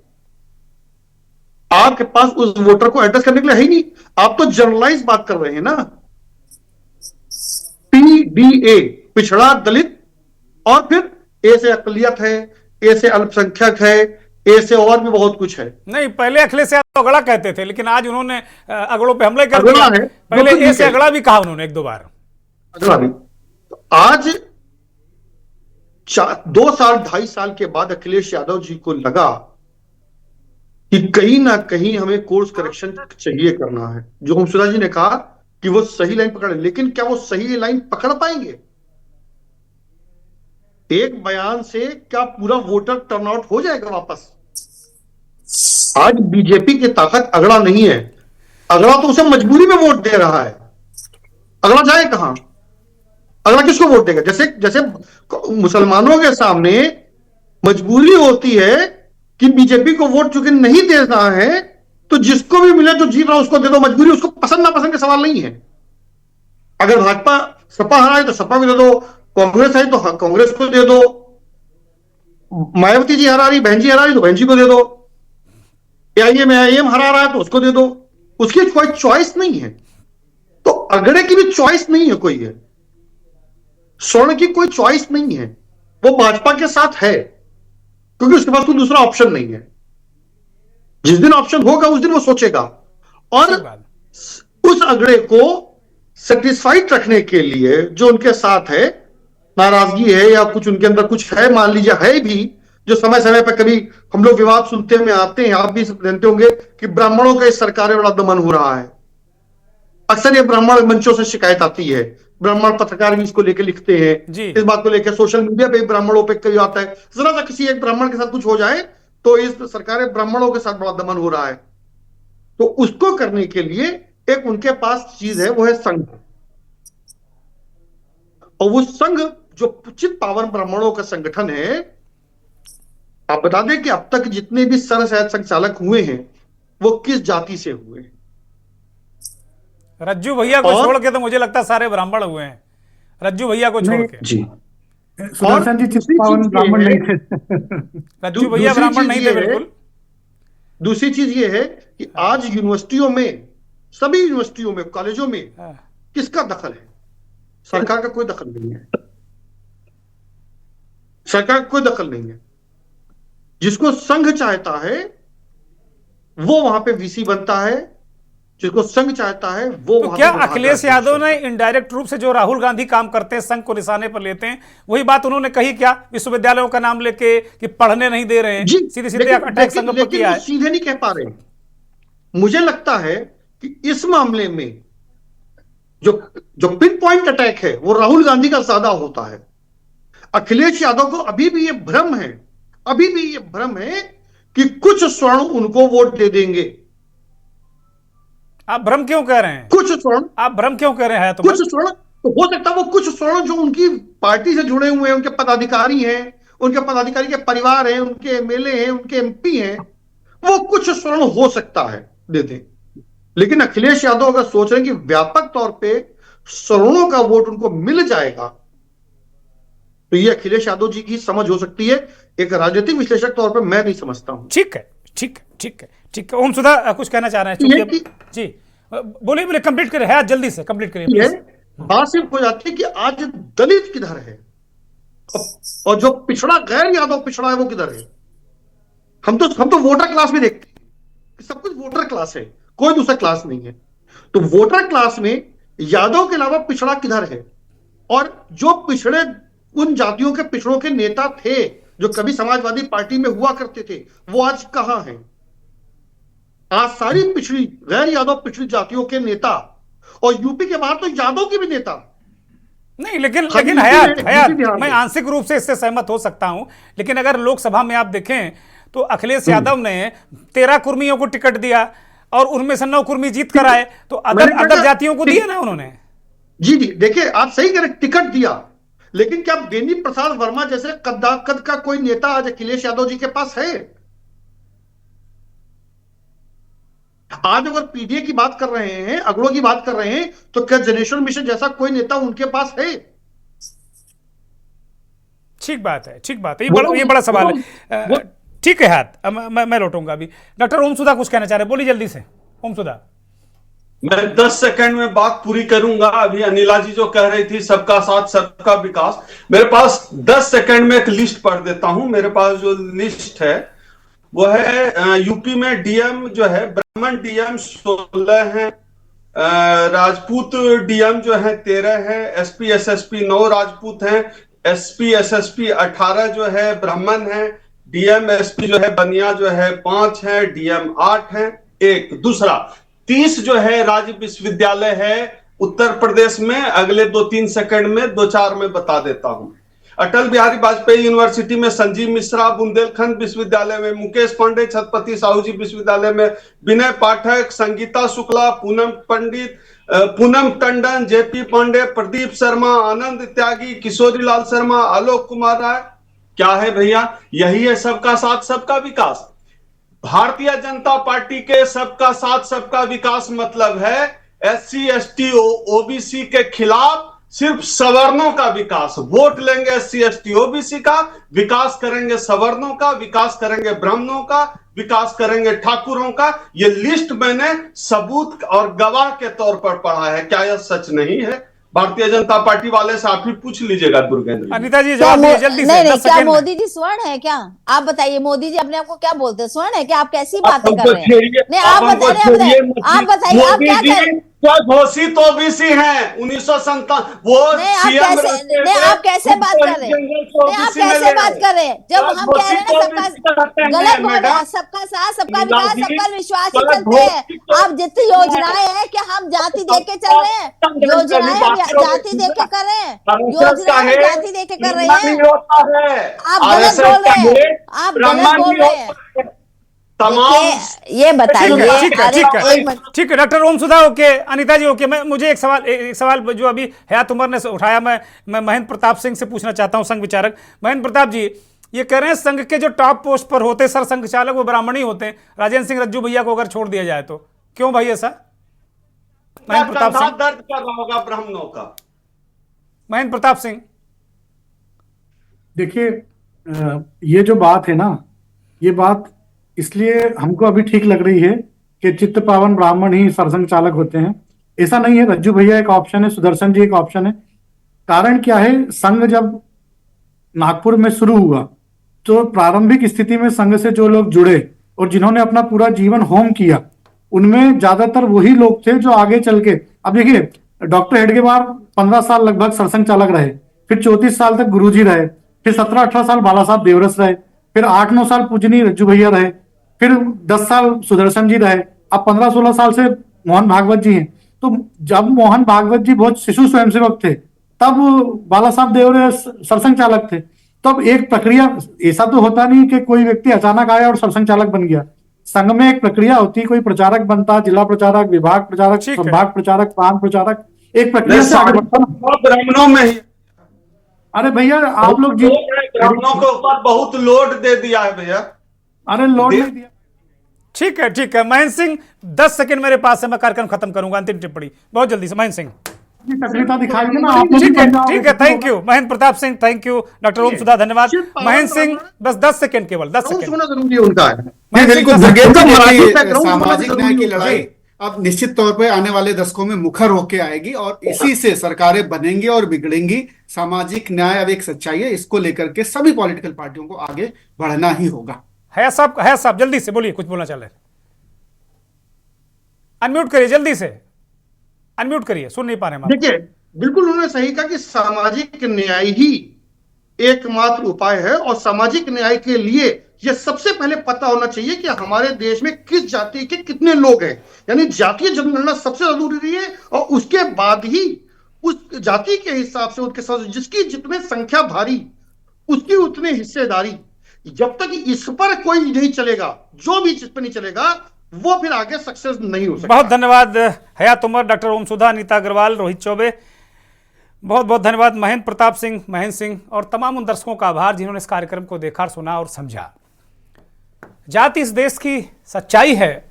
आपके पास उस वोटर को एड्रेस करने के लिए है ही नहीं। आप तो जनरलाइज बात कर रहे हैं ना, पीडीए पिछड़ा दलित, और फिर ए से अकलियत है, ए से अल्पसंख्यक है, ए से और भी बहुत कुछ है। नहीं, पहले अखिलेश यादव अगड़ा कहते थे, लेकिन आज उन्होंने अगड़ों पे हमले कर अगड़ा दिया। है, पहले बिल्कुल ए से अगड़ा भी कहा उन्होंने 1-2 बार। अगला भी। तो आज 2 साल 2.5 साल के बाद अखिलेश यादव जी को लगा कि कहीं ना कहीं हमें कोर्स करेक्शन चाहिए करना है। जो हमसुदा जी ने कहा कि वो सही लाइन पकड़े, लेकिन क्या वो सही लाइन पकड़ पाएंगे? एक बयान से क्या पूरा वोटर टर्नआउट हो जाएगा वापस? आज बीजेपी की ताकत अगड़ा नहीं है। अगड़ा तो उसे मजबूरी में वोट दे रहा है। अगड़ा जाए कहां? अगला किसको वोट देगा? जैसे जैसे मुसलमानों के सामने मजबूरी होती है कि बीजेपी को वोट चूंकि नहीं देना है, तो जिसको भी मिले जो जीत रहा उसको दे दो। मजबूरी, उसको पसंद ना पसंद का सवाल नहीं है। अगर भाजपा सपा हरा है तो सपा को दे दो, कांग्रेस है तो कांग्रेस को दे दो, मायावती जी हरा रही, बहन जी हरा रही तो बहन जी को दे दो, एआईएम हरा रहा है तो उसको दे दो। उसकी कोई चॉइस नहीं है। तो अगड़े की भी चॉइस नहीं है कोई है, स्वर्ण की कोई चॉइस नहीं है। वो भाजपा के साथ है क्योंकि उसके पास कोई दूसरा ऑप्शन नहीं है। जिस दिन ऑप्शन होगा उस दिन वो सोचेगा। और उस अगड़े को सेटिस्फाइड रखने के लिए जो उनके साथ है, नाराजगी है या कुछ उनके अंदर कुछ है, मान लीजिए है भी, जो समय समय पर कभी हम लोग विवाद सुनते में आते हैं, आप भी जानते होंगे कि ब्राह्मणों का इस सरकार में बड़ा दमन हो रहा है। अक्सर ये ब्राह्मण मंचों से शिकायत आती है, ब्राह्मण पत्रकार भी इसको लेकर लिखते हैं, इस बात को लेकर सोशल मीडिया पे ब्राह्मणों पे कई आता है, जरा सा किसी एक ब्राह्मण के साथ कुछ हो जाए तो इस सरकार ब्राह्मणों के साथ बड़ा दमन हो रहा है। तो उसको करने के लिए एक उनके पास चीज है, वो है संघ। और वो संघ जो उचित पावन ब्राह्मणों का संगठन है, आप बता दें कि अब तक जितने भी सरसहज संचालक हुए हैं वो किस जाति से हुए हैं? रज्जू भैया को छोड़ के तो मुझे लगता है सारे ब्राह्मण हुए हैं, रज्जू भैया को छोड़ के। जी, सुदर्शन जी चित्पावन ब्राह्मण नहीं थे। रज्जू भैया ब्राह्मण नहीं थे बिल्कुल। दूसरी चीज ये है कि आज यूनिवर्सिटियों में, सभी यूनिवर्सिटियों में, कॉलेजों में किसका दखल है? सरकार का कोई दखल नहीं है। सरकार का कोई दखल नहीं है। जिसको संघ चाहता है वो वहां पे वीसी बनता है, जिसको संघ चाहता है वो तो वहां क्या तक उठा अखिलेश के यादव ने इनडायरेक्ट रूप से जो राहुल गांधी काम करते हैं, संघ को निशाने पर लेते हैं, वही बात उन्होंने कही क्या विश्वविद्यालयों का नाम लेके कि पढ़ने नहीं दे रहे हैं? जी, सीधे सीधे लेकिन अटैक संघ पर लेकिन किया वो है। सीधे नहीं कह पा रहे। मुझे लगता है कि इस मामले में जो जो पिन पॉइंट अटैक है वो राहुल गांधी का ज्यादा होता है। अखिलेश यादव को अभी भी ये भ्रम है, अभी भी ये भ्रम है कि कुछ स्वर्ण उनको वोट दे देंगे। आप भ्रम क्यों कह रहे हैं? कुछ स्वर्ण, आप भ्रम क्यों कह रहे हैं? तो कुछ स्वर्ण तो हो सकता है, वो कुछ स्वर्ण जो उनकी पार्टी से जुड़े हुए हैं, उनके पदाधिकारी हैं, उनके पदाधिकारी के परिवार हैं, उनके एमएलए हैं, उनके एमपी हैं, वो कुछ स्वर्ण हो सकता है दे दें। लेकिन अखिलेश यादव अगर सोच रहे हैं कि व्यापक तौर पे स्वर्णों का वोट उनको मिल जाएगा, तो ये अखिलेश यादव जी की समझ हो सकती है। एक राजनीतिक विश्लेषक तौर पे मैं नहीं समझता हूं। ठीक है, ठीक है, ठीक है, ठीक है। ओम सुधा कुछ कहना चाह रहे हैं? चूंकि जी बोलिए, बोलिए, कंप्लीट करिए, है जल्दी से कंप्लीट करिए प्लीज। बात सिर्फ हो जाती है कि आज दलित किधर है और जो पिछड़ा गैर यादव पिछड़ा है वो किधर है। हम तो वोटर क्लास में देखते हैं, सब कुछ वोटर क्लास है, कोई दूसरा क्लास नहीं है। तो वोटर क्लास में यादव के अलावा पिछड़ा किधर है? और जो पिछड़े उन जातियों के पिछड़ों के नेता थे जो कभी समाजवादी पार्टी में हुआ करते थे, वो आज कहां हैं? आज सारी पिछड़ी गैर यादव पिछड़ी जातियों के नेता, और यूपी के बाहर तो यादव के भी नेता नहीं, लेकिन हयात मैं आंशिक रूप से इससे सहमत हो सकता हूं। लेकिन अगर लोकसभा में आप देखें तो अखिलेश यादव ने 13 कुर्मियों को टिकट दिया और उनमें से 9 कुर्मी जीत कर आए, तो अदर जातियों को दिया ना उन्होंने। जी जी, देखिए आप सही कह रहे, टिकट दिया, लेकिन क्या बेनी प्रसाद वर्मा जैसे कद का कोई नेता आज अखिलेश यादव जी के पास है? आज अगर पीडीए की बात कर रहे हैं, अगड़ों की बात कर रहे हैं, तो क्या जनरेशन मिशन जैसा कोई नेता उनके पास है? ठीक बात है, ठीक बात है, ये बड़ा सवाल है। ठीक है हाथ, मैं लौटूंगा अभी। डॉक्टर ओम सुधा कुछ कहना चाह रहे हैं, बोलिए जल्दी से ओम सुधा। मैं 10 सेकंड में बात पूरी करूंगा। अभी अनिला जी जो कह रही थी सबका साथ सबका विकास, मेरे पास 10 सेकंड में एक लिस्ट पढ़ देता हूं। मेरे पास जो लिस्ट है वो है यूपी में डीएम जो है ब्राह्मण डीएम 16 है, राजपूत डीएम जो है 13 है, एसपी एसएसपी 9 राजपूत हैं, एसपी एसएसपी 18 जो है ब्राह्मण है, डीएम एसपी जो है बनिया जो है 5 है, डीएम 8 है। एक दूसरा 30 जो है राज्य विश्वविद्यालय है उत्तर प्रदेश में। अगले 2-3 सेकंड में 2-4 में बता देता हूं। अटल बिहारी वाजपेयी यूनिवर्सिटी में संजीव मिश्रा, बुंदेलखंड विश्वविद्यालय में मुकेश पांडे, छत्रपति साहू जी विश्वविद्यालय में विनय पाठक, संगीता शुक्ला, पूनम पंडित, पूनम टंडन, जेपी पांडे, प्रदीप शर्मा, आनंद त्यागी, किशोरी लाल शर्मा, आलोक कुमार राय। क्या है भैया? यही है सबका साथ सबका विकास। भारतीय जनता पार्टी के सबका साथ सबका विकास मतलब है एससी एसटी ओबीसी के खिलाफ सिर्फ सवर्णों का विकास। वोट लेंगे एससी एसटी ओबीसी का, विकास करेंगे सवर्णों का, विकास करेंगे ब्राह्मणों का, विकास करेंगे ठाकुरों का। ये लिस्ट मैंने सबूत और गवाह के तौर पर पढ़ा है। क्या यह सच नहीं है? भारतीय जनता पार्टी वाले से आप ही पूछ लीजिएगा दुर्गेंद्र। अनिता जी जवाब दीजिए जल्दी से। नहीं, क्या मोदी जी स्वर्ण है क्या? आप बताइए, मोदी जी अपने आप को क्या बोलते हैं, स्वर्ण है क्या? आप कैसी बातें कर रहे हैं? नहीं, आप बताइए, आप क्या कर रहे हैं? घोषित ओबीसी हैं 1957। वो आप कैसे बात कर रहे हैं? आप कैसे बात कर रहे हैं? जब हम कह रहे हैं सबका गलत बोल रहे हैं, सबका साथ सबका विकास सबका विश्वास ही चलते हैं। आप जितनी योजनाएं हैं क्या हम जाति देख के चल रहे हैं? योजनाएं जाति देख के कर रहे हैं, योजनाएं जाति देख के कर रहे हैं। आप गलत बोल रहे हैं, आप गलत बोल रहे हैं। ये बताइए। ठीक है डॉक्टर ओम सुधा ओके, अनिता जी ओके। मैं मुझे एक सवाल जो अभी हयात उमर ने उठाया, मैं महेंद्र प्रताप सिंह से पूछना चाहता हूं, संघ विचारक महेंद्र प्रताप जी। ये कह रहे हैं संघ के जो टॉप पोस्ट पर होते सर संघ चालक वो ब्राह्मण ही होते हैं। राजेंद्र सिंह रज्जू भैया को अगर छोड़ दिया जाए तो क्यों भाई ऐसा? महेंद्र प्रताप सिंह दर्द कर रहा होगा ब्राह्मणों का। महेंद्र प्रताप सिंह देखिए, ये जो बात है ना, ये बात इसलिए हमको अभी ठीक लग रही है कि चित्त पावन ब्राह्मण ही सरसंघ चालक होते हैं। ऐसा नहीं है। रज्जू भैया एक ऑप्शन है, सुदर्शन जी एक ऑप्शन है। कारण क्या है, संघ जब नागपुर में शुरू हुआ तो प्रारंभिक स्थिति में संघ से जो लोग जुड़े और जिन्होंने अपना पूरा जीवन होम किया, उनमें ज्यादातर वही लोग थे जो आगे चल के, अब देखिए डॉक्टर हेडगेवार 15 साल लगभग सरसंघ चालक रहे, फिर 34 साल तक गुरुजी रहे, फिर 17-18 साल बाला साहब देवरस रहे, फिर 8-9 साल पूजनीय रज्जू भैया रहे, फिर 10 साल सुदर्शन जी रहे, अब 15-16 साल से मोहन भागवत जी हैं। तो जब मोहन भागवत जी बहुत शिशु स्वयंसेवक थे तब बाला साहब देवरस सरसंघ चालक थे। तब एक प्रक्रिया, ऐसा तो होता नहीं कि कोई व्यक्ति अचानक आया और सरसंघ चालक बन गया। संघ में एक प्रक्रिया होती है, कोई प्रचारक बनता, जिला प्रचारक, विभाग प्रचारक, ठीक है। संभाग प्रचारक, प्रांत प्रचारक, एक प्रक्रिया से आगे बढ़ता ना। ब्राह्मणों में ही अरे भैया आप लोग जी, ब्राह्मणों के ऊपर बहुत लोड दे दिया है भैया। अरे लोड नहीं दिया। ठीक है, ठीक है। महेंद्र सिंह 10 सेकंड मेरे पास है, मैं कार्यक्रम खत्म करूंगा। अंतिम टिप्पणी बहुत जल्दी से महेंद्र सिंह। सक्रियता दिखाएंगे ना आप लोग। ठीक है, ठीक है, thank you Mahendra Pratap Singh, thank you doctor Om Sudha, धन्यवाद। महेंद्र सिंह बस 10 सेकंड, केवल 10 सेकंड। होना जरूरी है उनका है। महेंद्र सिंह, बिल्कुल, 10 सेकंड। सामाजिक न्याय की लड़ाई अब निश्चित तौर पे आने वाले दशकों में मुखर होके आएगी और इसी से सरकारें बनेंगी और बिगड़ेंगी। सामाजिक न्याय अब एक सच्चाई है, इसको लेकर के सभी पॉलिटिकल पार्टियों को आगे बढ़ना ही होगा। है साहब जल्दी से बोलिए, कुछ बोलना चाह रहे हैं। अनम्यूट करिए, जल्दी से अनम्यूट करिए, सुन नहीं पा रहे हैं। देखिए, बिल्कुल उन्होंने सही कहा कि सामाजिक न्याय ही एकमात्र उपाय है और सामाजिक न्याय के लिए यह सबसे पहले पता होना चाहिए कि हमारे देश में किस जाति के कितने लोग हैं, यानी जातीय जनगणना सबसे जरूरी है और उसके बाद ही उस जाति के हिसाब से उनके साथ जिसकी जितने संख्या भारी उसकी उतनी हिस्सेदारी। जब तक इस पर कोई नहीं चलेगा, जो भी जिस पर नहीं चलेगा, वो फिर आगे सक्सेस नहीं हो सकता। बहुत धन्यवाद हयात उमर, डॉक्टर ओम सुधा, अनीता अग्रवाल, रोहित चौबे, बहुत बहुत धन्यवाद। महेंद्र प्रताप सिंह, महेंद्र सिंह और तमाम उन दर्शकों का आभार जिन्होंने इस कार्यक्रम को देखा, सुना और समझा। जाति इस देश की सच्चाई है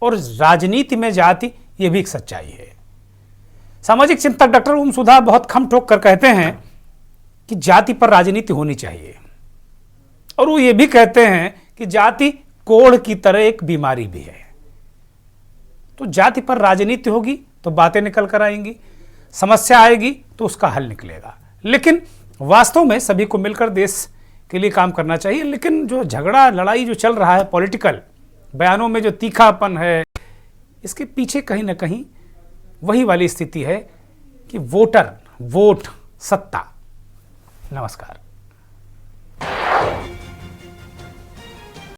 और राजनीति में जाति ये भी एक सच्चाई है। सामाजिक चिंतक डॉक्टर ओम सुधा बहुत खम ठोक कर कहते हैं कि जाति पर राजनीति होनी चाहिए, और वो ये भी कहते हैं कि जाति कोढ़ की तरह एक बीमारी भी है। तो जाति पर राजनीति होगी तो बातें निकल कर आएंगी, समस्या आएगी तो उसका हल निकलेगा। लेकिन वास्तव में सभी को मिलकर देश के लिए काम करना चाहिए। लेकिन जो झगड़ा लड़ाई जो चल रहा है, पॉलिटिकल बयानों में जो तीखापन है, इसके पीछे कहीं ना कहीं वही वाली स्थिति है कि वोट सत्ता। नमस्कार।